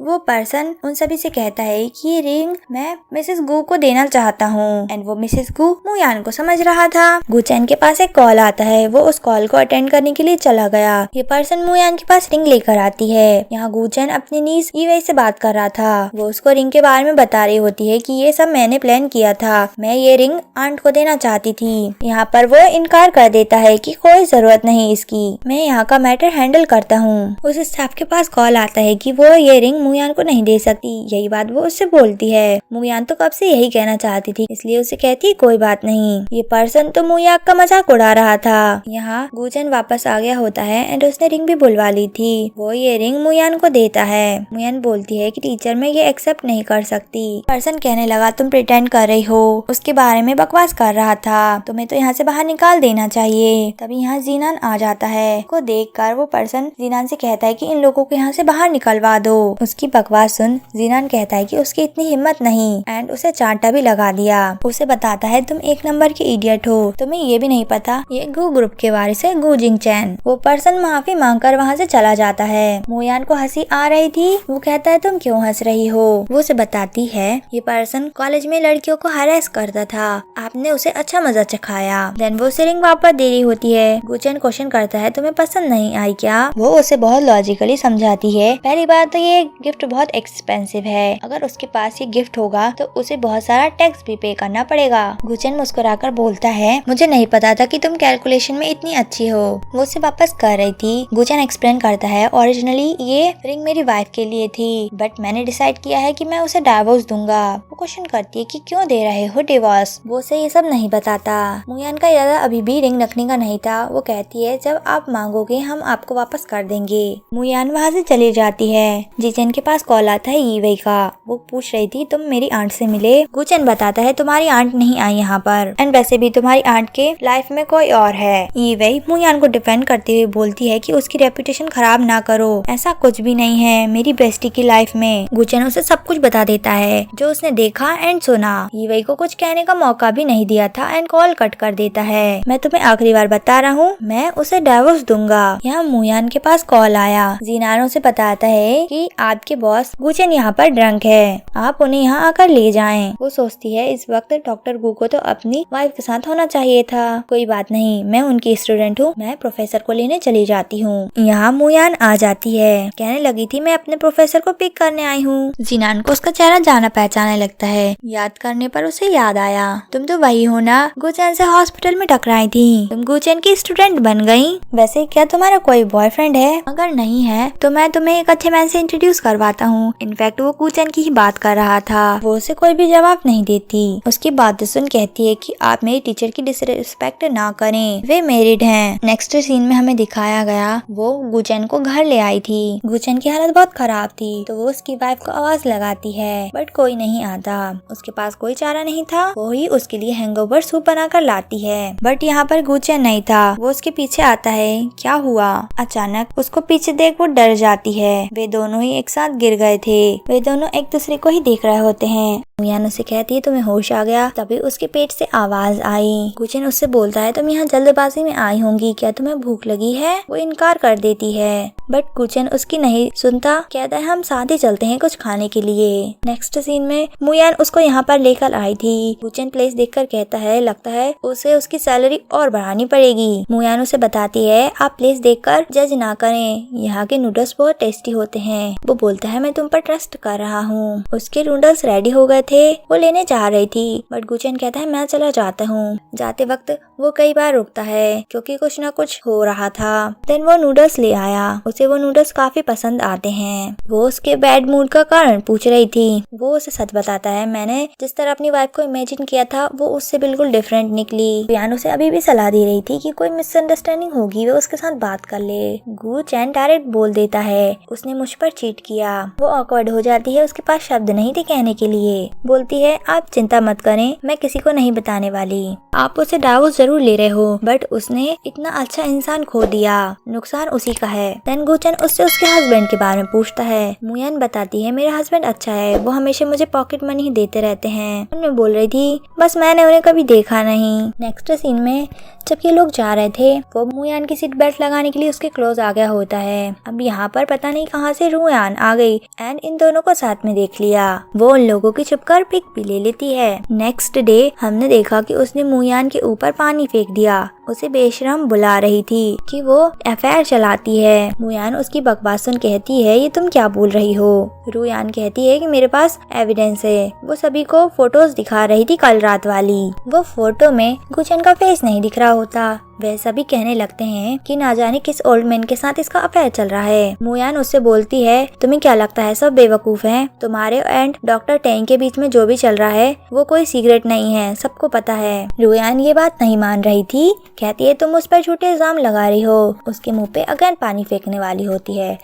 वो पर्सन उन सभी से कहता है कि ये रिंग मैं मिसेस गू को देना चाहता हूँ। एंड वो मिसेस गू मुयान को समझ रहा था। गुचेन के पास एक कॉल आता है। वो उस कॉल को अटेंड करने के लिए चला गया। ये पर्सन मुयान के पास रिंग लेकर आती है। यहाँ गुचेन अपनी नीस ईवे से बात कर रहा था। वो उसको रिंग के बारे में बता रही होती है कि ये सब मैंने प्लान किया था, मैं ये रिंग आंट को देना चाहती थी। यहाँ पर वो इनकार कर देता है कि कोई जरूरत नहीं इसकी, मैं का मैटर हैंडल करता हूँ। उस स्टाफ के पास कॉल आता है कि वो ये रिंग मुयान को नहीं दे सकती। यही बात वो उससे बोलती है। मुयान तो कब से यही कहना चाहती थी, इसलिए उसे कहती है कोई बात नहीं। ये पर्सन तो मुयाक का मजाक उड़ा रहा था। यहाँ गुचेन वापस आ गया होता है एंड उसने रिंग भी बुलवा ली थी। वो ये रिंग मुयान को देता है। मुयान बोलती है कि टीचर मैं ये एक्सेप्ट नहीं कर सकती। पर्सन कहने लगा, तुम प्रिटेंड कर रही हो, उसके बारे में बकवास कर रहा था, तुम्हें तो यहाँ से बाहर निकाल देना चाहिए। तभी यहाँ जीनान आ जाता है। को देखकर वो पर्सन जीनान से कहता है कि इन लोगों को यहाँ से बाहर निकलवा दो। उसकी बकवास सुन जीनान कहता है कि उसकी इतनी हिम्मत नहीं एंड उसे चांटा भी लगा दिया। उसे बताता है, तुम एक नंबर की इडियट हो, तुम्हें ये भी नहीं पता ये गू ग्रुप के वारिस है गू जिंगचैन। वो पर्सन माफी मांगकर वहाँ से चला जाता है। मुयान को हंसी आ रही थी। वो कहता है, तुम क्यों हंस रही हो। वो उसे बताती है, ये पर्सन कॉलेज में लड़कियों को हरेस करता था, आपने उसे अच्छा मजा चखाया। देन वो उसे रिंग वापस दे रही होती है। गुचेन क्वेश्चन करता है, तुम्हें पसंद नहीं आई क्या। वो उसे बहुत लॉजिकली समझाती है, पहली बात तो ये गिफ्ट बहुत एक्सपेंसिव है, अगर उसके पास ये गिफ्ट होगा तो उसे बहुत सारा टैक्स भी पे करना पड़ेगा। गुचेन मुस्कुराकर बोलता है, मुझे नहीं पता था कि तुम कैलकुलेशन में इतनी अच्छी हो। वो उसे वापस कर रही थी। गुचेन एक्सप्लेन करता है, ओरिजिनली ये रिंग मेरी वाइफ के लिए थी, बट मैंने डिसाइड किया है कि मैं उसे डाइवोर्स दूंगा। वो क्वेश्चन करती है कि क्यों दे रहे हो डिवोर्स। वो उसे ये सब नहीं बताता। मुयान का इरादा अभी भी रिंग रखने का नहीं था। वो कहती है, जब आप मांगोगे कहोगे हम आपको वापस कर देंगे। मुयान वहाँ से चली जाती है। जीचन के पास कॉल आता है यीवई का। वो पूछ रही थी तुम मेरी आंट से मिले। गुचन बताता है तुम्हारी आंट नहीं आई यहाँ पर, एंड वैसे भी तुम्हारी आंट के लाइफ में कोई और है। यीवई मुयान को डिफेंड करते हुए बोलती है कि उसकी रेपुटेशन खराब ना करो, ऐसा कुछ भी नहीं है मेरी बेस्टी की लाइफ में। गुचन उसे सब कुछ बता देता है जो उसने देखा एंड सुना। यीवई को कुछ कहने का मौका भी नहीं दिया था एंड कॉल कट कर देता है। मैं तुम्हें आखिरी बार बता रहा हूँ, मैं उसे डाइवोर्स दूंगा। यहाँ मुयान के पास कॉल आया। जीनान उसे बताता है कि आपके बॉस गुचन यहाँ पर ड्रंक है, आप उन्हें यहाँ आकर ले जाएं। वो सोचती है इस वक्त डॉक्टर गू को तो अपनी वाइफ के साथ होना चाहिए था। कोई बात नहीं, मैं उनकी स्टूडेंट हूँ, मैं प्रोफेसर को लेने चली जाती हूँ। यहाँ मुयान आ जाती है, कहने लगी थी मैं अपने प्रोफेसर को पिक करने आई हूँ। जीनान को उसका चेहरा जाना पहचाने लगता है। याद करने पर उसे याद आया, तुम तो वही हो ना गुचन से हॉस्पिटल में टकराई थी, तुम गुचन की स्टूडेंट बन गयी। वैसे क्या तुम्हारा कोई बॉयफ्रेंड है? अगर नहीं है तो मैं तुम्हें एक अच्छे मैन से इंट्रोड्यूस करवाता हूँ। इनफैक्ट वो गुचन की ही बात कर रहा था। वो उसे कोई भी जवाब नहीं देती। उसकी बात सुन कहती है कि आप मेरी टीचर की डिसरिस्पेक्ट ना करें, वे मैरिड हैं। नेक्स्ट सीन में हमें दिखाया गया वो गुचन को घर ले आई थी। गुचन की हालत बहुत खराब थी तो वो उसकी वाइफ को आवाज लगाती है, बट कोई नहीं आता। उसके पास कोई चारा नहीं था, वो ही उसके लिए हैंगओवर सूप बनाकर लाती है। बट यहाँ पर गुचन नहीं था। वो उसके पीछे आता है। क्या हुआ? अचानक उसको पीछे देख वो डर जाती है। वे दोनों ही एक साथ गिर गए थे। वे दोनों एक दूसरे को ही देख रहे होते हैं। मुयान उसे कहती है तुम्हें होश आ गया। तभी उसके पेट से आवाज आई। गुचन उससे बोलता है तुम यहाँ जल्दबाजी में आई होंगी, क्या तुम्हें भूख लगी है? वो इनकार कर देती है, बट गुचन उसकी नहीं सुनता। कहता है हम साथ ही चलते हैं कुछ खाने के लिए। नेक्स्ट सीन में मुयान उसको यहाँ पर लेकर आई थी। गुचन प्लेस देखकर कहता है लगता है उसे उसकी सैलरी और बढ़ानी पड़ेगी। मुयान उसे बताती है आप प्लेस देखकर जज ना करें, यहाँ के नूडल्स बहुत टेस्टी होते हैं। वो बोलता है मैं तुम पर ट्रस्ट कर रहा हूँ। उसके नूडल्स रेडी हो गए थे, वो लेने जा रही थी, बट गुचन कहता है मैं चला जाता हूँ। जाते वक्त वो कई बार रुकता है क्योंकि कुछ न कुछ हो रहा था। देन वो नूडल्स ले आया। उसे वो नूडल्स काफी पसंद आते हैं। वो उसके बैड मूड का कारण पूछ रही थी। वो उसे सच बताता है मैंने जिस तरह अपनी वाइफ को इमेजिन किया था वो उससे बिल्कुल डिफरेंट निकली। यान उसे अभी भी सलाह दे रही थी कि कोई मिसअंडरस्टैंडिंग होगी वो उसके साथ बात कर ले। गुचन डायरेक्ट बोल देता है उसने मुझ पर चीट किया। वो ऑकवर्ड हो जाती है, उसके पास शब्द नहीं थे कहने के लिए। बोलती है आप चिंता मत करें, मैं किसी को नहीं बताने वाली। आप उसे डाइवोर्स जरूर ले रहे हो, बट उसने इतना अच्छा इंसान खो दिया, नुकसान उसी का है। देन गुचन उससे उसके हस्बैंड के बारे में पूछता है। मुयान बताती है मेरा हस्बैंड अच्छा है, वो हमेशा मुझे पॉकेट मनी ही देते रहते हैं। मैं बोल रही थी बस मैंने उन्हें कभी देखा नहीं। नेक्स्ट सीन में जब ये लोग जा रहे थे वो मुयान की सीट बेल्ट लगाने के लिए उसके क्लोज आ गया होता है। अब यहाँ पर पता नहीं कहाँ से रुयान आ गई एंड इन दोनों को साथ में देख लिया। वो उन लोगों की छुपकर पिक भी ले लेती है। नेक्स्ट डे हमने देखा कि उसने मुयान के ऊपर पानी फेंक दिया। उसे बेशरम बुला रही थी कि वो अफेयर चलाती है। मुयान उसकी बकवास सुन कहती है ये तुम क्या बोल रही हो? रुयान कहती है कि मेरे पास एविडेंस है। वो सभी को फोटोज दिखा रही थी कल रात वाली। वो फोटो में गुचन का फेस नहीं दिख रहा होता। वह सभी कहने लगते हैं कि ना जाने किस ओल्ड मैन के साथ इसका अफेयर चल रहा है। मुयान उससे बोलती है तुम्हें क्या लगता है सब बेवकूफ हैं? तुम्हारे एंड डॉक्टर टेंग के बीच में जो भी चल रहा है वो कोई सीक्रेट नहीं है, सबको पता है। रुयान ये बात नहीं मान रही थी। कहती है तुम उस पर झूठे इल्जाम लगा रही हो। उसके मुंह पे अगेन पानी फेंकने वाली होती है,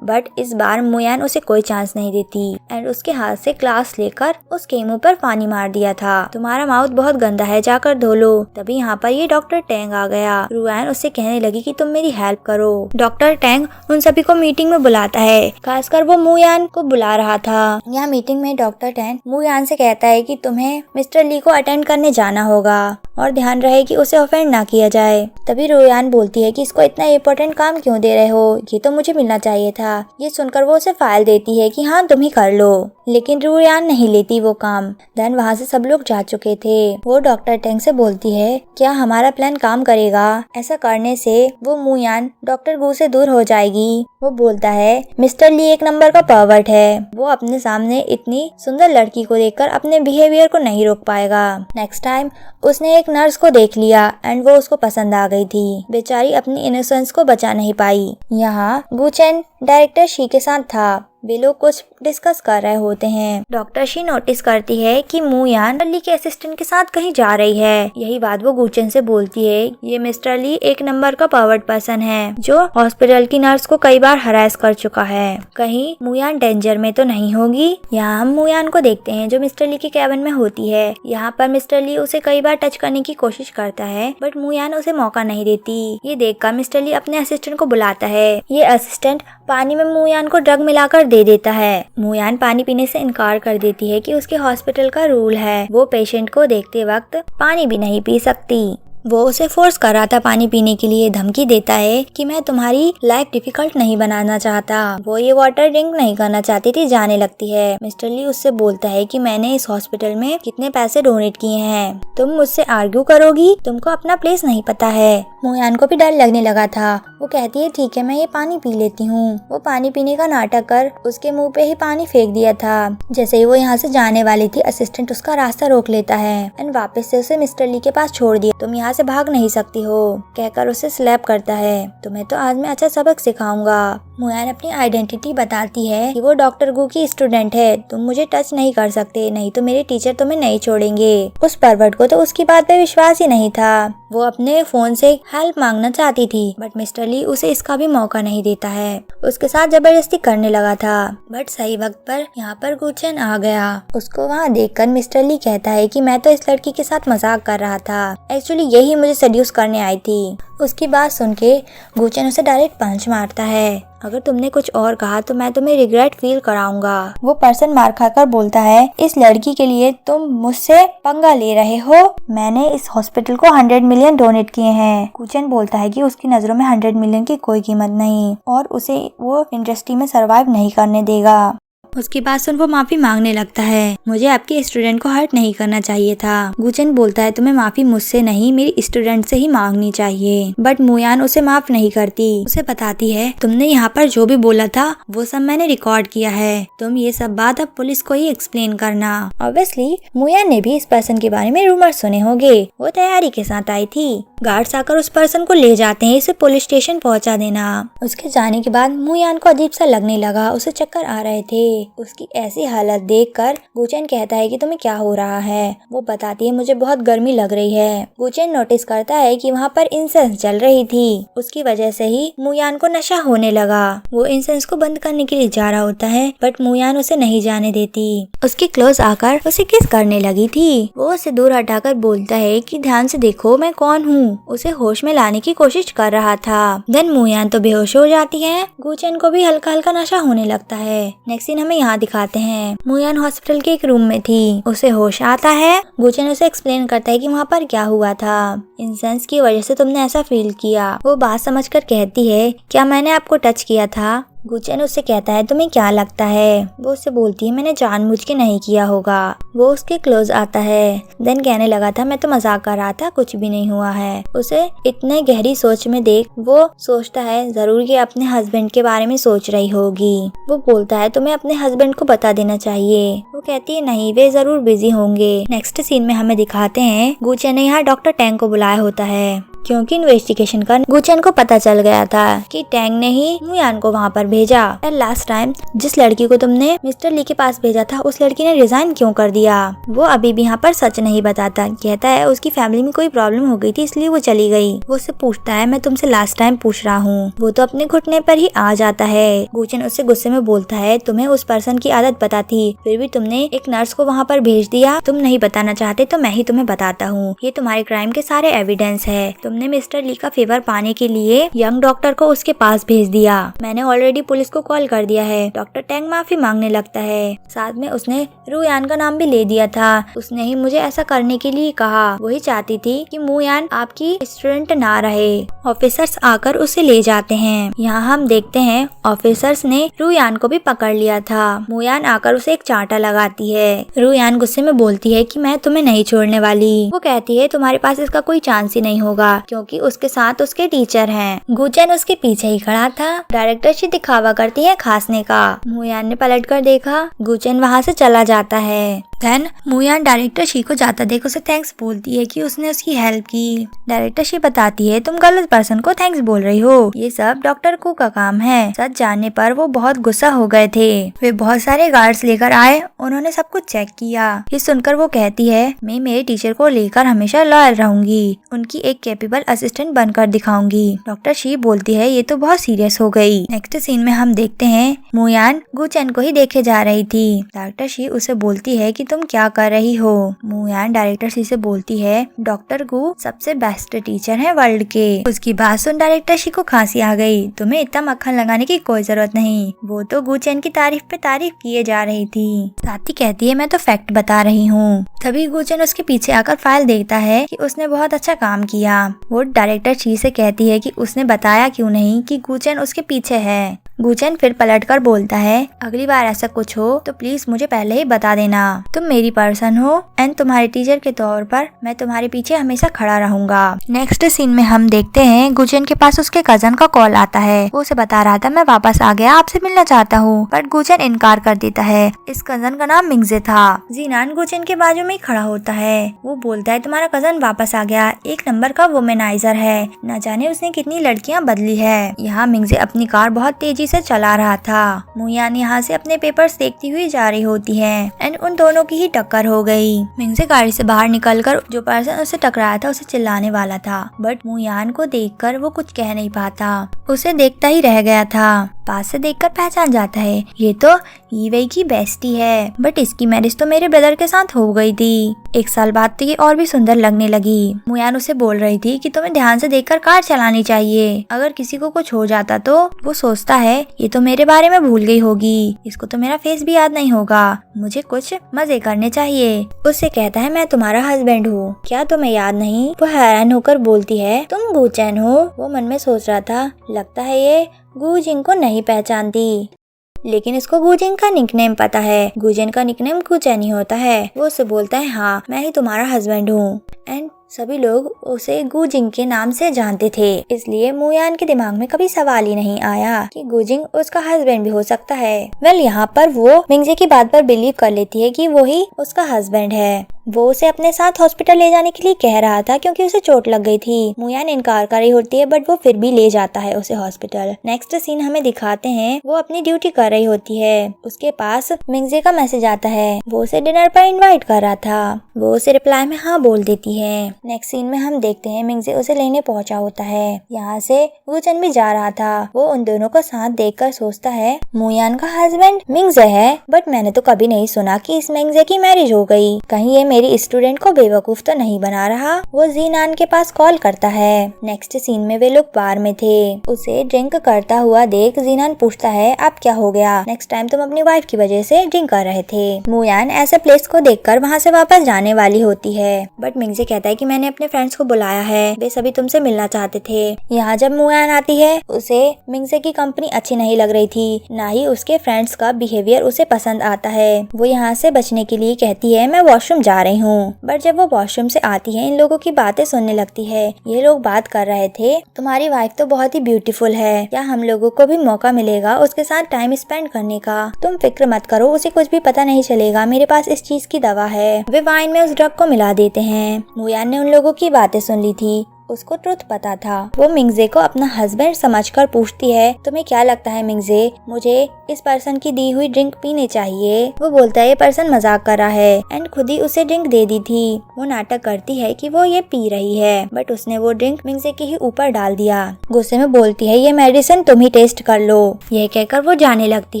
बट इस बार मुयान उसे कोई चांस नहीं देती एंड उसके हाथ से ग्लास लेकर उसके मुंह पर पानी मार दिया था। तुम्हारा माउथ बहुत गंदा है, जाकर धो लो। तभी यहाँ पर ये डॉक्टर टेंग आ गया। रुयान उससे कहने लगी कि तुम मेरी हेल्प करो। डॉक्टर टेंग उन सभी को मीटिंग में बुलाता है, खासकर वो मुयान को बुला रहा था। यहाँ मीटिंग में डॉक्टर टेंग मुयान से कहता है कि तुम्हें मिस्टर ली को अटेंड करने जाना होगा और ध्यान रहे कि उसे ऑफेंड ना किया जाए। तभी रुयान बोलती है कि इसको इतना इम्पोर्टेंट काम क्यों दे रहे हो, ये तो मुझे मिलना चाहिए था। ये सुनकर वो उसे फाइल देती है कि हाँ तुम ही कर लो, लेकिन रुयान नहीं लेती वो काम। देन वहाँ से सब लोग जा चुके थे। वो डॉक्टर टेंग से बोलती है क्या हमारा प्लान काम करेगा? ऐसा करने से वो मुयान डॉक्टर गू से दूर हो जाएगी। वो बोलता है मिस्टर ली एक नंबर का परवर्ट है, वो अपने सामने इतनी सुंदर लड़की को देखकर अपने बिहेवियर को नहीं रोक पाएगा। नेक्स्ट टाइम उसने एक नर्स को देख लिया एंड वो उसको पसंद आ गई थी। बेचारी अपनी इनोसेंस को बचा नहीं पाई। यहाँ गुचेन डायरेक्टर शी के साथ था। वे लोग कुछ डिस्कस कर रहे होते हैं। डॉक्टर शी नोटिस करती है कि मूयान ली के असिस्टेंट के साथ कहीं जा रही है। यही बात वो गुचेन से बोलती है। ये मिस्टर ली एक नंबर का पावर्ड पर्सन है जो हॉस्पिटल की नर्स को कई बार हरास कर चुका है। कहीं मूयान डेंजर में तो नहीं होगी। यहाँ हम मूयान को देखते हैं जो मिस्टर ली के कैबिन में होती है। यहाँ पर मिस्टर ली उसे कई बार टच करने की कोशिश करता है बट मूयान उसे मौका नहीं देती। ये देखकर मिस्टर ली अपने असिस्टेंट को बुलाता है। ये असिस्टेंट पानी में मूयान को ड्रग मिलाकर दे देता है। मूयान पानी पीने से इनकार कर देती है कि उसके हॉस्पिटल का रूल है वो पेशेंट को देखते वक्त पानी भी नहीं पी सकती। वो उसे फोर्स कर रहा था पानी पीने के लिए, धमकी देता है कि मैं तुम्हारी लाइफ डिफिकल्ट नहीं बनाना चाहता। वो ये वाटर ड्रिंक नहीं करना चाहती थी। जाने लगती है। मिस्टर ली उससे बोलता है कि मैंने इस हॉस्पिटल में कितने पैसे डोनेट किए हैं, तुम मुझसे आर्ग्यू करोगी, तुमको अपना प्लेस नहीं पता है। मूयान को भी डर लगने लगा था। वो कहती है ठीक है मैं ये पानी पी लेती हूँ। वो पानी पीने का नाटक कर उसके मुंह पे ही पानी फेंक दिया था। जैसे ही वो यहाँ से जाने वाली थी असिस्टेंट उसका रास्ता रोक लेता है एंड वापस से उसे मिस्टर ली के पास छोड़ दिया। तुम यहाँ से भाग नहीं सकती हो कहकर उसे स्लैप करता है। तुम्हें तो आज मैं अच्छा सबक सिखाऊंगा। मूयान अपनी आइडेंटिटी बताती है कि वो डॉक्टर गू की स्टूडेंट है। तुम मुझे टच नहीं कर सकते, नहीं तो मेरे टीचर तुम्हें नहीं छोड़ेंगे। उस परवर्ट को तो उसकी बात पे विश्वास ही नहीं था। वो अपने फोन से हेल्प मांगना चाहती थी बट मिस्टर ली उसे इसका भी मौका नहीं देता है। उसके साथ जबरदस्ती करने लगा था बट सही वक्त पर यहाँ पर गुचेन आ गया। उसको वहाँ देखकर मिस्टर ली कहता है कि मैं तो इस लड़की के साथ मजाक कर रहा था, एक्चुअली यही मुझे सेड्यूस करने आई थी। उसकी बात सुन के गुचेन उसे डायरेक्ट पंच मारता है। अगर तुमने कुछ और कहा तो मैं तुम्हें रिग्रेट फील कराऊंगा। वो पर्सन मार खाकर बोलता है इस लड़की के लिए तुम मुझसे पंगा ले रहे हो। मैंने इस हॉस्पिटल को 100 मिलियन डोनेट किए हैं। गुचेन बोलता है कि उसकी नजरों में 100 मिलियन की कोई कीमत नहीं और उसे वो इंडस्ट्री में सरवाइव नहीं करने देगा। उसकी बात सुन वो माफी मांगने लगता है। मुझे आपके स्टूडेंट को हर्ट नहीं करना चाहिए था। गुचेन बोलता है तुम्हें माफी मुझसे नहीं मेरी स्टूडेंट से ही मांगनी चाहिए बट मूयान उसे माफ नहीं करती। उसे बताती है तुमने यहाँ पर जो भी बोला था वो सब मैंने रिकॉर्ड किया है, तुम ये सब बात अब पुलिस को ही एक्सप्लेन करना। ऑब्वियसली मूयान ने भी इस पर्सन के बारे में रूमर सुने होंगे। वो तैयारी के साथ आई थी। गार्ड्स आकर उस पर्सन को ले जाते हैं, इसे पुलिस स्टेशन पहुँचा देना। उसके जाने के बाद मूयान को अजीब सा लगने लगा, उसे चक्कर आ रहे थे। उसकी ऐसी हालत देखकर गुचेन कहता है कि तुम्हें क्या हो रहा है। वो बताती है मुझे बहुत गर्मी लग रही है। गुचेन नोटिस करता है कि वहाँ पर इंसेंस जल रही थी, उसकी वजह से ही मूयान को नशा होने लगा। वो इंसेंस को बंद करने के लिए जा रहा होता है बट मूयान उसे नहीं जाने देती। उसके क्लोज आकर उसे किस करने लगी थी। वो उसे दूर हटाकर बोलता है कि ध्यान से देखो मैं कौन हूँ। उसे होश में लाने की कोशिश कर रहा था। देन मूयान तो बेहोश हो जाती है। गुचेन को भी हल्का हल्का नशा होने लगता है। नेक्स्ट सीन हमें यहाँ दिखाते हैं मूयान हॉस्पिटल के एक रूम में थी। उसे होश आता है। गुचेन उसे एक्सप्लेन करता है कि वहाँ पर क्या हुआ था। इंसेंस की वजह से तुमने ऐसा फील किया। वो बात समझकर कहती है क्या मैंने आपको टच किया था। गुचेन उससे कहता है तुम्हें क्या लगता है। वो उससे बोलती है मैंने जानबूझ के नहीं किया होगा। वो उसके क्लोज आता है। देन कहने लगा था मैं तो मजाक कर रहा था, कुछ भी नहीं हुआ है। उसे इतने गहरी सोच में देख वो सोचता है जरूर ये अपने हस्बैंड के बारे में सोच रही होगी। वो बोलता है तुम्हें अपने हस्बैंड को बता देना चाहिए। वो कहती है नहीं वे जरूर बिजी होंगे। नेक्स्ट सीन में हमें दिखाते हैं गुचेन ने यहाँ डॉक्टर टैंग को बुलाया होता है क्योंकि इन्वेस्टिगेशन कर गुचेन को पता चल गया था कि टैंग ने ही मूयान को वहाँ पर भेजा। लास्ट टाइम जिस लड़की को तुमने मिस्टर ली के पास भेजा था उस लड़की ने रिजाइन क्यों कर दिया। वो अभी भी यहाँ पर सच नहीं बताता, कहता है उसकी फैमिली में कोई प्रॉब्लम हो गई थी इसलिए वो चली गई। वो उससे पूछता है मैं तुमसे लास्ट टाइम पूछ रहा हूँ। वो तो अपने घुटने पर ही आ जाता है। गुचेन उससे गुस्से में बोलता है तुम्हें उस पर्सन की आदत पता थी फिर भी तुमने एक नर्स को वहाँ पर भेज दिया। तुम नहीं बताना चाहते तो मैं ही तुम्हें बताता हूँ, ये तुम्हारे क्राइम के सारे एविडेंस है। तुमने मिस्टर ली का फेवर पाने के लिए यंग डॉक्टर को उसके पास भेज दिया। मैंने ऑलरेडी पुलिस को कॉल कर दिया है। डॉक्टर टैंग माफी मांगने लगता है। साथ में उसने रूयान का नाम भी ले दिया था। उसने ही मुझे ऐसा करने के लिए कहा। वही चाहती थी कि मूयान आपकी स्टूडेंट ना रहे। ऑफिसर्स आकर उसे ले जाते हैं। यहाँ हम देखते हैं ऑफिसर्स ने रूयान को भी पकड़ लिया था। मूयान आकर उसे एक चांटा लगाती है। रूयान गुस्से में बोलती है कि मैं तुम्हें नहीं छोड़ने वाली। वो कहती है तुम्हारे पास इसका कोई चांस ही नहीं होगा क्योंकि उसके साथ उसके टीचर हैं। गुचेन उसके पीछे ही खड़ा था। डायरेक्टर से दिखावा करती है खांसने का। मूयान ने पलट कर देखा। गुचेन वहाँ से चला जाता है। देन मुयान डायरेक्टर शी को जाता देख उसे थैंक्स बोलती है कि उसने उसकी हेल्प की। डायरेक्टर शी बताती है तुम गलत पर्सन को थैंक्स बोल रही हो, ये सब डॉक्टर कू का काम है। सच जानने पर वो बहुत गुस्सा हो गए थे। वे बहुत सारे गार्ड्स लेकर आए, उन्होंने सब कुछ चेक किया। ये सुनकर वो कहती है मैं मेरे टीचर को लेकर हमेशा लॉयल रहूंगी, उनकी एक कैपेबल असिस्टेंट बनकर दिखाऊंगी। डॉक्टर शी बोलती है ये तो बहुत सीरियस हो गई। नेक्स्ट सीन में हम देखते हैं मुयान गुचेन को ही देखे जा रही थी। डॉक्टर शी उसे बोलती है कि तुम क्या कर रही हो। मुयान डायरेक्टर शी से बोलती है डॉक्टर गु सबसे बेस्ट टीचर है वर्ल्ड के। उसकी बात सुन डायरेक्टर शी को खांसी आ गई। तुम्हें इतना मक्खन लगाने की कोई जरूरत नहीं, वो तो गुचेन की तारीफ पे तारीफ किए जा रही थी। साथ ही कहती है मैं तो फैक्ट बता रही हूँ। तभी गुचेन उसके पीछे आकर फाइल देखता है कि उसने बहुत अच्छा काम किया। वो डायरेक्टर शी से कहती है कि उसने बताया क्यों नहीं कि गुचेन उसके पीछे है। गुचेन फिर पलटकर बोलता है अगली बार ऐसा कुछ हो तो प्लीज मुझे पहले ही बता देना। तुम मेरी पर्सन हो एंड तुम्हारे टीचर के तौर पर मैं तुम्हारे पीछे हमेशा खड़ा रहूंगा। नेक्स्ट सीन में हम देखते हैं गुचेन के पास उसके कजन का कॉल आता है। वो उसे बता रहा था मैं वापस आ गया, आपसे मिलना चाहता हूँ, बट गुचेन इनकार कर देता है। इस कजन का नाम मिंगजे था। जीनान गुचेन के बाजू में ही खड़ा होता है। वो बोलता है तुम्हारा कजन वापस आ गया, एक नंबर का वुमेनाइजर है, न जाने उसने कितनी लड़कियाँ बदली है। यहाँ मिंगजे अपनी कार बहुत तेजी से चला रहा था। मुयान यहाँ से अपने पेपर्स देखती हुई जा रही होती है एंड उन दोनों की ही टक्कर हो गई। मिंगजे गाड़ी से बाहर निकलकर जो पर्सन उसे टकराया था उसे चिल्लाने वाला था, बट मुयान को देखकर वो कुछ कह नहीं पाता, उसे देखता ही रह गया था। पास से देखकर पहचान जाता है ये तो ईवई की बेस्टी है, बट इसकी मैरिज तो मेरे ब्रदर के साथ हो गई थी। एक साल बाद तो ये और भी सुंदर लगने लगी। मुयान उसे बोल रही थी कि तुम्हें ध्यान से देखकर कार चलानी चाहिए, अगर किसी को कुछ हो जाता तो। वो सोचता है ये तो मेरे बारे में भूल गई होगी, इसको तो मेरा फेस भी याद नहीं होगा, मुझे कुछ मजे करने चाहिए। उससे कहता है मैं तुम्हारा हस्बैंड हूँ, क्या तुम्हें याद नहीं। वो हैरान होकर बोलती है तुम गुचेन हो। वो मन में सोच रहा था लगता है ये गुजिंग को नहीं पहचानती, लेकिन इसको गुजिंग का निकनेम पता है। गुजेन का निकनेम गुचेन ही होता है। वो उससे बोलता है हाँ मैं ही तुम्हारा हस्बैंड हूँ एंड सभी लोग उसे गुजिंग के नाम से जानते थे, इसलिए मुयान के दिमाग में कभी सवाल ही नहीं आया कि गुजिंग उसका हस्बैंड भी हो सकता है। वेल यहाँ पर वो मिंगजे की बात पर बिलीव कर लेती है कि वो ही उसका हस्बैंड है। वो उसे अपने साथ हॉस्पिटल ले जाने के लिए कह रहा था क्योंकि उसे चोट लग गई थी। मुयान इनकार कर रही होती है बट वो फिर भी ले जाता है उसे हॉस्पिटल। नेक्स्ट सीन हमें दिखाते हैं वो अपनी ड्यूटी कर रही होती है। उसके पास मिंगजे का मैसेज आता है, वो उसे डिनर पर इनवाइट कर रहा था। वो उसे रिप्लाई में हाँ बोल देती है। नेक्स्ट सीन में हम देखते हैं मिंगजे उसे लेने पहुंचा होता है। यहाँ से गुचेन भी जा रहा था। वो उन दोनों को साथ देखकर सोचता है मुयान का हस्बैंड मिंगजे है, बट मैंने तो कभी नहीं सुना कि इस मिंगजे की मैरिज हो गई। कहीं ये मेरी स्टूडेंट को बेवकूफ तो नहीं बना रहा। वो जीनान के पास कॉल करता है। नेक्स्ट सीन में वे लोग बार में थे। उसे ड्रिंक करता हुआ देख जीनान पूछता है अब क्या हो गया, नेक्स्ट टाइम तुम अपनी वाइफ की वजह से ड्रिंक कर रहे थे। मुयान ऐसे प्लेस को देखकर वहाँ से वापस जाने वाली होती है, बट मिंगजे कहता है कि मैंने अपने फ्रेंड्स को बुलाया है, वे सभी तुमसे मिलना चाहते थे। यहाँ जब मुयान आती है उसे मिंगजे की कंपनी अच्छी नहीं लग रही थी, ना ही उसके फ्रेंड्स का बिहेवियर उसे पसंद आता है। वो यहाँ से बचने के लिए कहती है मैं वॉशरूम जा रही हूँ, बट जब वो वॉशरूम से आती है इन लोगों की बातें सुनने लगती है। ये लोग बात कर रहे थे तुम्हारी वाइफ तो बहुत ही ब्यूटीफुल है, क्या हम लोगों को भी मौका मिलेगा उसके साथ टाइम स्पेंड करने का। तुम फिक्र मत करो, उसे कुछ भी पता नहीं चलेगा, मेरे पास इस चीज की दवा है। वे वाइन में उस ड्रग को मिला देते हैं। मुयान ने उन लोगों की बातें सुन ली थी, उसको ट्रुथ पता था। वो मिंगजे को अपना हस्बैंड समझकर पूछती है तुम्हें क्या लगता है मिंगजे, मुझे इस पर्सन की दी हुई ड्रिंक पीनी चाहिए। वो बोलता है ये पर्सन मजाक कर रहा है एंड खुद ही उसे ड्रिंक दे दी थी। वो नाटक करती है कि वो ये पी रही है, बट उसने वो ड्रिंक मिंगजे के ही ऊपर डाल दिया। गुस्से में बोलती है ये मेडिसिन तुम ही टेस्ट कर लो। यह कहकर वो जाने लगती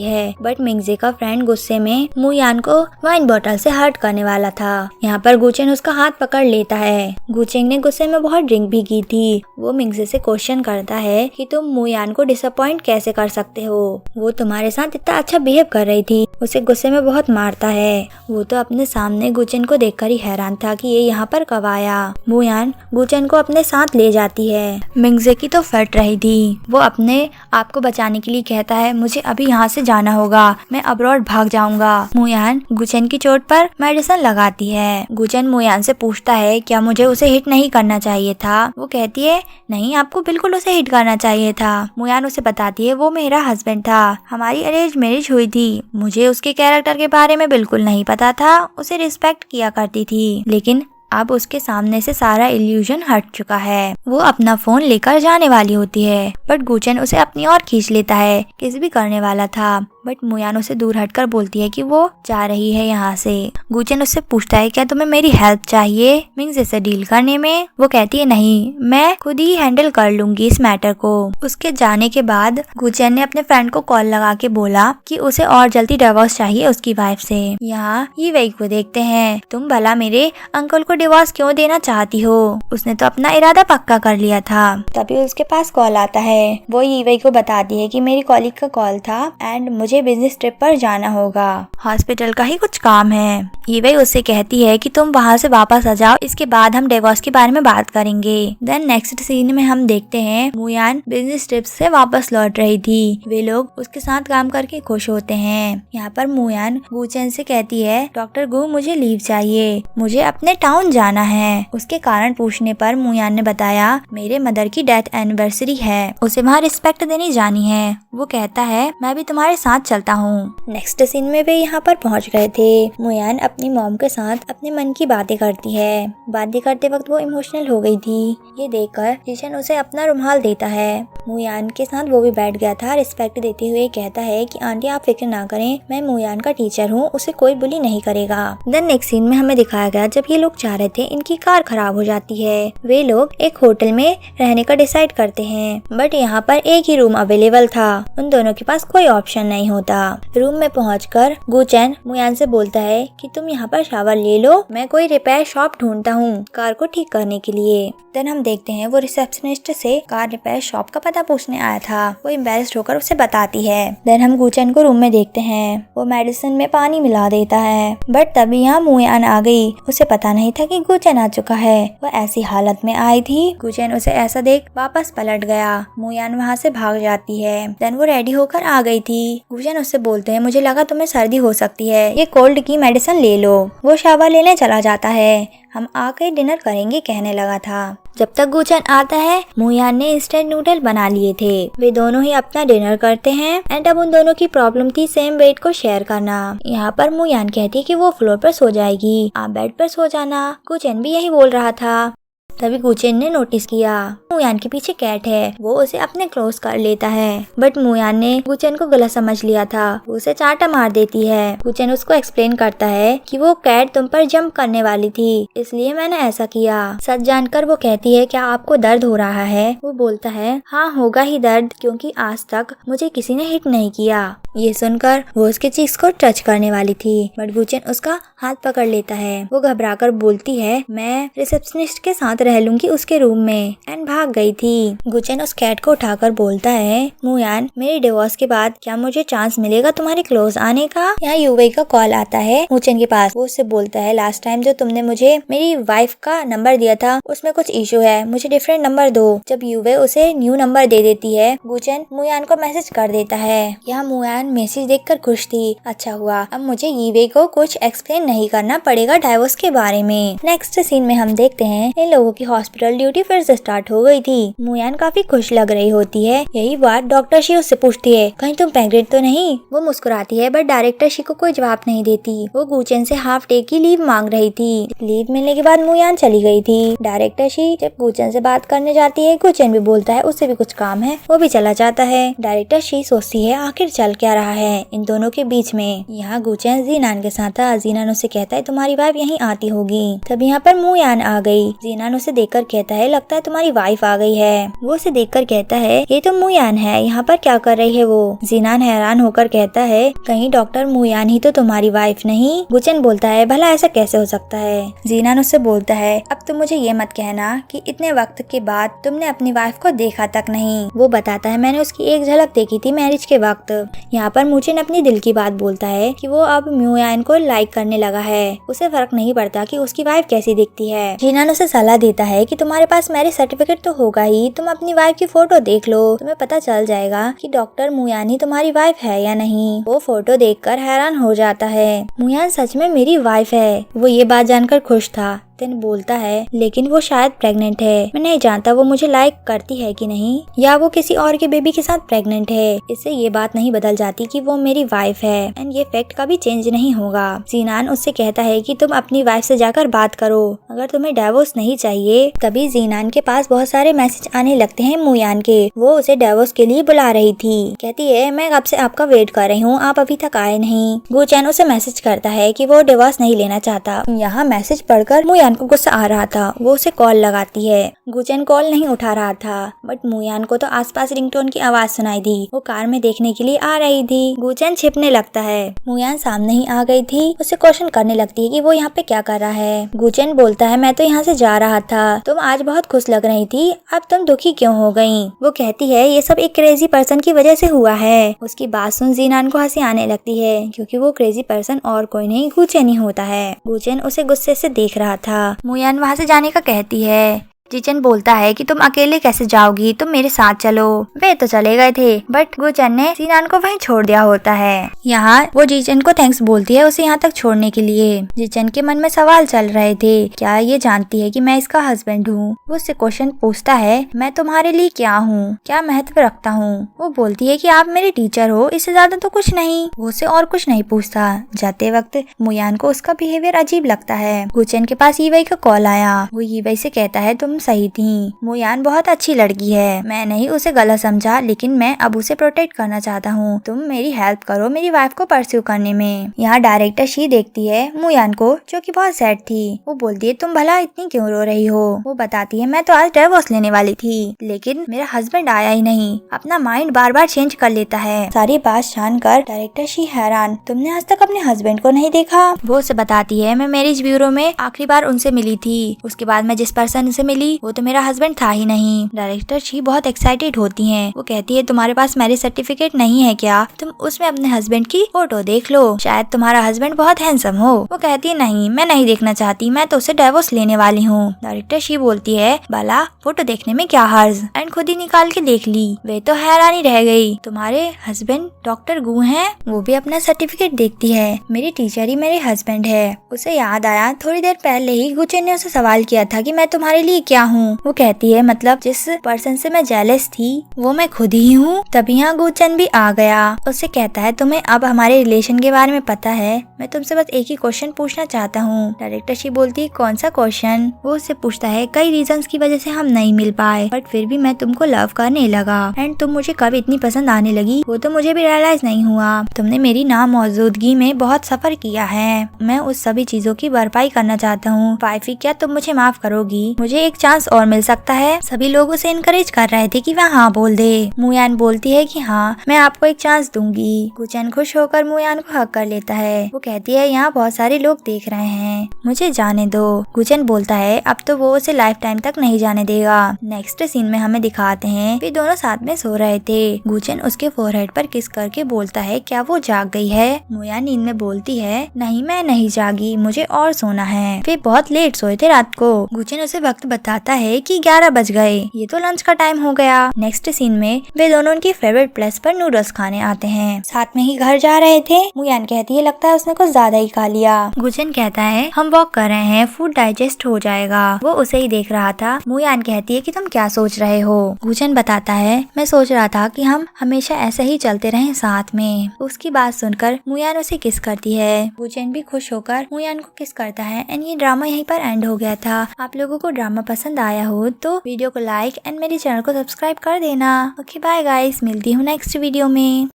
है, बट मिंगजे का फ्रेंड गुस्से में मुयान को वाइन बोतल से हर्ट करने वाला था। यहाँ पर गुचेन उसका हाथ पकड़ लेता है। गुचेन ने गुस्से में बहुत ड्रिंक भी की थी। वो मिंगजे से क्वेश्चन करता है कि तुम मुयान को डिसअपॉइंट कैसे कर सकते हो, वो तुम्हारे साथ इतना अच्छा बिहेव कर रही थी। उसे गुस्से में बहुत मारता है। वो तो अपने सामने गुचेन को देखकर ही हैरान था कि ये यहाँ पर कब आया। मुयान गुचेन को अपने साथ ले जाती है। मिंगजे की तो फट रही थी। वो अपने आप को बचाने के लिए कहता है मुझे अभी यहाँ से जाना होगा, मैं अब्रॉड भाग जाऊंगा। मुयान गुचेन की चोट पर मेडिसिन लगाती है। गुचेन मुयान से पूछता है क्या मुझे उसे हिट नहीं करना चाहिए था। वो कहती है नहीं, आपको बिल्कुल उसे हिट करना चाहिए था। मुयान उसे बताती है वो मेरा हस्बैंड था, हमारी अरेंज मैरिज हुई थी, मुझे उसके कैरेक्टर के बारे में बिल्कुल नहीं पता था, उसे रिस्पेक्ट किया करती थी, लेकिन अब उसके सामने से सारा इल्यूजन हट चुका है। वो अपना फोन लेकर जाने वाली होती है, बट गुचेन उसे अपनी ओर खींच लेता है, किस भी करने वाला था, बट मुयान उसे दूर हटकर बोलती है कि वो जा रही है यहाँ से। गुचेन उससे पूछता है क्या तुम्हें मेरी हेल्प चाहिए मिंग से डील करने में? वो कहती है नहीं, मैं खुद ही हैंडल कर लूंगी इस मैटर को। उसके जाने के बाद गुचेन ने अपने फ्रेंड को कॉल लगा के बोला कि उसे और जल्दी डिवोर्स चाहिए उसकी वाइफ से। यहाँ ये वही को देखते हैं, तुम भला मेरे अंकल को डिवोर्स क्यों देना चाहती हो? उसने तो अपना इरादा पक्का कर लिया था। तभी उसके पास कॉल आता है, वो ये को बताती है कि मेरी कॉलीग का कॉल था एंड मुझे बिजनेस ट्रिप पर जाना होगा, हॉस्पिटल का ही कुछ काम है। ये उससे कहती है कि तुम वहाँ से वापस आ जाओ, इसके बाद हम डिवोर्स के बारे में बात करेंगे। देन नेक्स्ट सीन में हम देखते हैं मुयान बिजनेस ट्रिप से वापस लौट रही थी, वे लोग उसके साथ काम करके खुश होते हैं। यहाँ पर मुयान गुचेन से कहती है डॉक्टर गु मुझे लीव चाहिए, मुझे अपने टाउन जाना है। उसके कारण पूछने पर मुयान ने बताया मेरे मदर की डेथ एनिवर्सरी है, उसे वहाँ रिस्पेक्ट देनी जानी है। वो कहता है मैं भी तुम्हारे साथ चलता हूँ। नेक्स्ट सीन में वे यहाँ पर पहुँच गए थे। मुयान अपनी मॉम के साथ अपने मन की बातें करती है, बातें करते वक्त वो इमोशनल हो गई थी। ये देखकर जिशन उसे अपना रुमाल देता है। मुयान के साथ वो भी बैठ गया था, रिस्पेक्ट देते हुए कहता है कि आंटी आप फिक्र ना करें, मैं मुयान का टीचर हूँ, उसे कोई बुली नहीं करेगा। देन नेक्स्ट सीन में हमें दिखाया गया जब ये लोग जा रहे थे इनकी कार खराब हो जाती है। वे लोग एक होटल में रहने का डिसाइड करते हैं, बट यहाँ पर एक ही रूम अवेलेबल था, उन दोनों के पास कोई ऑप्शन नहीं होता। रूम में पहुंचकर गुचेन मुयान से बोलता है कि तुम यहाँ पर शावर ले लो, मैं कोई रिपेयर शॉप ढूंढता हूँ कार को ठीक करने के लिए। देन हम देखते हैं वो रिसेप्शनिस्ट से कार रिपेयर शॉप का पता पूछने आया था, वो एम्बैरेस्ड होकर उसे बताती है। देन हम गुचेन को रूम में देखते हैं, वो मेडिसिन में पानी मिला देता है, बट तभी यहाँ मुयान आ गई। उसे पता नहीं था कि गुचेन आ चुका है, वो ऐसी हालत में आई थी। गुचेन उसे ऐसा देख वापस पलट गया, मुयान वहाँ से भाग जाती है। देन वो रेडी होकर आ गई थी। गुचेन उससे बोलते हैं मुझे लगा तुम्हें सर्दी हो सकती है, ये कोल्ड की मेडिसिन ले लो। वो शावर लेने चला जाता है, हम आकर डिनर करेंगे कहने लगा था। जब तक गुचेन आता है मुयान ने इंस्टेंट नूडल बना लिए थे। वे दोनों ही अपना डिनर करते हैं एंड अब उन दोनों की प्रॉब्लम थी सेम बेड को शेयर करना। यहाँ पर मुयान कहती है कि वो फ्लोर पर सो जाएगी, आप बेड पर सो जाना। गुचेन भी यही बोल रहा था। तभी गुचेन ने नोटिस किया मुयान के पीछे कैट है, वो उसे अपने क्लोज कर लेता है, बट मुयान ने गुचेन को गलत समझ लिया था, वो उसे चांटा मार देती है। गुचेन उसको एक्सप्लेन करता है कि वो कैट तुम पर जंप करने वाली थी, इसलिए मैंने ऐसा किया। सच जानकर वो कहती है क्या आपको दर्द हो रहा है? वो बोलता है हाँ होगा ही दर्द, क्योंकि आज तक मुझे किसी ने हिट नहीं किया। ये सुनकर वो उसके चीक्स को टच करने वाली थी, बट गुचेन उसका हाथ पकड़ लेता है। वो घबराकर बोलती है मैं रिसेप्शनिस्ट के साथ रह लूंगी उसके रूम में, एंड भाग गई थी। गुचेन उस कैट को उठाकर बोलता है मुयान मेरे डिवोर्स के बाद क्या मुझे चांस मिलेगा तुम्हारे क्लोज आने का? यहाँ यूवे का कॉल आता है गुचेन के पास। वो उससे बोलता है लास्ट टाइम जो तुमने मुझे मेरी वाइफ का नंबर दिया था उसमें कुछ इशू है, मुझे डिफरेंट नंबर दो। जब यूवे उसे न्यू नंबर दे देती है गुचेन मुयान को मैसेज कर देता है। यहाँ मुयान मैसेज देखकर खुश थी, अच्छा हुआ अब मुझे यूवे को कुछ एक्सप्लेन नहीं करना पड़ेगा डाइवोर्स के बारे में। नेक्स्ट सीन में हम देखते हैं इन लोगों की हॉस्पिटल ड्यूटी फिर से स्टार्ट हो गई थी। मुयान काफी खुश लग रही होती है। यही बात डॉक्टर शी उससे पूछती है कहीं तुम प्रेग्नेंट तो नहीं? वो मुस्कुराती है बट डायरेक्टर शी को कोई जवाब नहीं देती। वो गुचेन से हाफ डे की लीव मांग रही थी। लीव मिलने के बाद मुयान चली गई थी। डायरेक्टर शी जब गुचेन से बात करने जाती है गुचेन भी बोलता है उससे भी कुछ काम है, वो भी चला जाता है। डायरेक्टर शी सोचती है आखिर चल क्या रहा है इन दोनों के बीच में। यहाँ गुचेन जीनान के साथ था। जीनान उसे कहता है तुम्हारी वाइफ यहीं आती होगी। तब यहाँ पर मुयान आ गई। जीनान उसे देखकर कहता है लगता है तुम्हारी वाइफ आ गई है। वो उसे देखकर कहता है ये तो मुयान है, यहाँ पर क्या कर रही है वो? जीनान हैरान होकर कहता है कहीं डॉक्टर मुयान ही तो तुम्हारी वाइफ नहीं? गुचेन बोलता है भला ऐसा कैसे हो सकता है? जीनान उससे बोलता है अब तुम मुझे ये मत कहना कि इतने वक्त के बाद तुमने अपनी वाइफ को देखा तक नहीं। वो बताता है मैंने उसकी एक झलक देखी थी मैरिज के वक्त। यहाँ पर मुचेन अपनी दिल की बात बोलता है कि वो अब मुयान को लाइक करने लगा है, उसे फर्क नहीं पड़ता कि उसकी वाइफ कैसी दिखती है। जीनान उसे सलाह देता है कि तुम्हारे पास मैरिज सर्टिफिकेट तो होगा ही, तुम अपनी वाइफ की फोटो देख लो, तुम्हें पता चल जाएगा कि डॉक्टर मुयान ही तुम्हारी वाइफ है या नहीं। वो फोटो देखकर हैरान हो जाता है, मुयान सच में मेरी वाइफ है। वो ये बात जानकर खुश था। तेन बोलता है लेकिन वो शायद प्रेग्नेंट है। मैं नहीं जानता वो मुझे लाइक करती है कि नहीं, या वो किसी और के बेबी के साथ प्रेग्नेंट है। इससे ये बात नहीं बदल जाती कि वो मेरी वाइफ है एंड ये फैक्ट कभी चेंज नहीं होगा। जीनान उससे कहता है कि तुम अपनी वाइफ से जाकर बात करो, अगर तुम्हें डिवोर्स नहीं चाहिए। तभी जीनान के पास बहुत सारे मैसेज आने लगते हैं मुयान के। वो उसे डिवोर्स के लिए बुला रही थी। कहती है मैं अब से आपका वेट कर रही हूँ, आप अभी तक आए नहीं। गुचैन उसे मैसेज करता है कि वो डिवोर्स नहीं लेना चाहता। यहाँ मैसेज पढ़कर मुयान को गुस्सा आ रहा था। वो उसे कॉल लगाती है। गुचैन कॉल नहीं उठा रहा था, बट मुयान को तो आसपास रिंगटोन की आवाज सुनाई दी। वो कार में देखने के लिए आ रही थी। गुचैन छिपने लगता है। मुयान सामने ही आ गई थी। उसे क्वेश्चन करने लगती है कि वो यहाँ पे क्या कर रहा है। गुचैन बोलता है मैं तो यहाँ से जा रहा था, तुम आज बहुत खुश लग रही थी, अब तुम दुखी क्यों हो गई। वो कहती है ये सब एक क्रेजी पर्सन की वजह से हुआ है। उसकी बात सुन जीनान को हंसी आने लगती है, क्योंकि वो क्रेजी पर्सन और कोई नहीं गुचैन ही होता है। गुचैन उसे गुस्से से देख रहा था। मुयान वहाँ से जाने का कहती है। जीचन बोलता है कि तुम अकेले कैसे जाओगी, तुम मेरे साथ चलो। वे तो चले गए थे, बट गुचैन ने जीनान को वहीं छोड़ दिया होता है। यहाँ वो जीचन को थैंक्स बोलती है उसे यहाँ तक छोड़ने के लिए। जीचन के मन में सवाल चल रहे थे, क्या ये जानती है कि मैं इसका हस्बैंड हूँ। वो उससे क्वेश्चन पूछता है मैं तुम्हारे लिए क्या हूँ, क्या महत्व रखता हूँ। वो बोलती है कि आप मेरे टीचर हो, इससे ज्यादा तो कुछ नहीं। वो उसे और कुछ नहीं पूछता। जाते वक्त मुयान को उसका बिहेवियर अजीब लगता है। गुचैन के पास ईवई का कॉल आया। वो ईवई से कहता है तुम सही थी, मुयान बहुत अच्छी लड़की है, मैं नहीं उसे गलत समझा, लेकिन मैं अब उसे प्रोटेक्ट करना चाहता हूँ। तुम मेरी हेल्प करो मेरी वाइफ को परस्यू करने में। यहाँ डायरेक्टर शी देखती है मुयान को, जो कि बहुत सैड थी। वो बोलती है तुम भला इतनी क्यों रो रही हो। वो बताती है मैं तो आज डिवोर्स लेने वाली थी, लेकिन मेरा हस्बैंड आया ही नहीं, अपना माइंड बार बार चेंज कर लेता है। सारी बात जानकर डायरेक्टर शी हैरान, तुमने आज तक अपने हस्बैंड को नहीं देखा। वो उसे बताती है मैं मैरिज ब्यूरो में आखिरी बार उनसे मिली थी, उसके बाद मैं जिस पर्सन से मिली वो तो मेरा हस्बैंड था ही नहीं। डायरेक्टर शी बहुत एक्साइटेड होती हैं। वो कहती है तुम्हारे पास मैरिज सर्टिफिकेट नहीं है क्या, तुम उसमें अपने हस्बैंड की फोटो देख लो, शायद तुम्हारा हस्बैंड बहुत हैंडसम हो। वो कहती है नहीं मैं नहीं देखना चाहती, मैं तो उसे डिवोर्स लेने वाली हूँ। डायरेक्टर शी बोलती है बाला फोटो देखने में क्या हर्ज, एंड खुद ही निकाल के देख ली। वे तो हैरानी रह गई, तुम्हारे हस्बैंड डॉक्टर गू हैं। वो भी अपना सर्टिफिकेट देखती है, मेरी टीचर ही मेरे हस्बैंड है। उसे याद आया थोड़ी देर पहले ही गुचैन ने उसे सवाल किया था कि मैं तुम्हारे लिए क्या हूँ। वो कहती है मतलब जिस पर्सन से मैं जेलस थी वो मैं खुद ही हूँ। तभी यहाँ गुचैन भी आ गया। उससे कहता है तुम्हें अब हमारे रिलेशन के बारे में पता है, मैं तुमसे बस एक ही क्वेश्चन पूछना चाहता हूँ। डायरेक्टर शी बोलती है कौन सा क्वेश्चन। वो उससे पूछता है कई रीजंस की वजह से हम नहीं मिल पाए, बट फिर भी मैं तुमको लव करने लगा, एंड तुम मुझे कब इतनी पसंद आने लगी वो तो मुझे भी रियलाइज नहीं हुआ। तुमने मेरी नामौजूदगी में बहुत सफर किया है, मैं उस सभी चीजों की भरपाई करना चाहता हूँ। वाइफी क्या तुम मुझे माफ करोगी, मुझे एक चांस और मिल सकता है। सभी लोग उसे इनकरेज कर रहे थे कि वह हाँ बोल दे। मुयान बोलती है कि हाँ मैं आपको एक चांस दूंगी। गुचैन खुश होकर मुयान को हक कर लेता है। वो कहती है यहाँ बहुत सारे लोग देख रहे हैं, मुझे जाने दो। गुचैन बोलता है अब तो वो उसे लाइफ टाइम तक नहीं जाने देगा। नेक्स्ट सीन में हमें दिखाते हैं वे दोनों साथ में सो रहे थे। गुचैन उसके फोरहेड पर किस करके बोलता है क्या वो जाग गई है। मुयान नींद में बोलती है नहीं मैं नहीं जागी, मुझे और सोना है। वे बहुत लेट सोए थे रात को। गुचैन उसे वक्त बताता है कि 11 बज गए, ये तो लंच का टाइम हो गया। नेक्स्ट सीन में वे दोनों उनकी फेवरेट प्लेस पर नूडल्स खाने आते हैं। साथ में ही घर जा रहे थे। मुयान कहती है लगता है उसने कुछ ज्यादा ही खा लिया। गुचैन कहता है हम वॉक कर रहे हैं, फूड डाइजेस्ट हो जाएगा। वो उसे ही देख रहा था। मुयान कहती है कि तुम क्या सोच रहे हो। गुचैन बताता है मैं सोच रहा था कि हम हमेशा ऐसे ही चलते रहें साथ में। उसकी बात सुनकर मुयान उसे किस करती है। गुचैन भी खुश होकर मुयान को किस करता है। एंड ये ड्रामा यहीं पर एंड हो गया था। आप लोगों को ड्रामा पसंद आया हो तो वीडियो को लाइक एंड मेरे चैनल को सब्सक्राइब कर देना। ओके बाय गाइस, मिलती हूँ नेक्स्ट वीडियो में।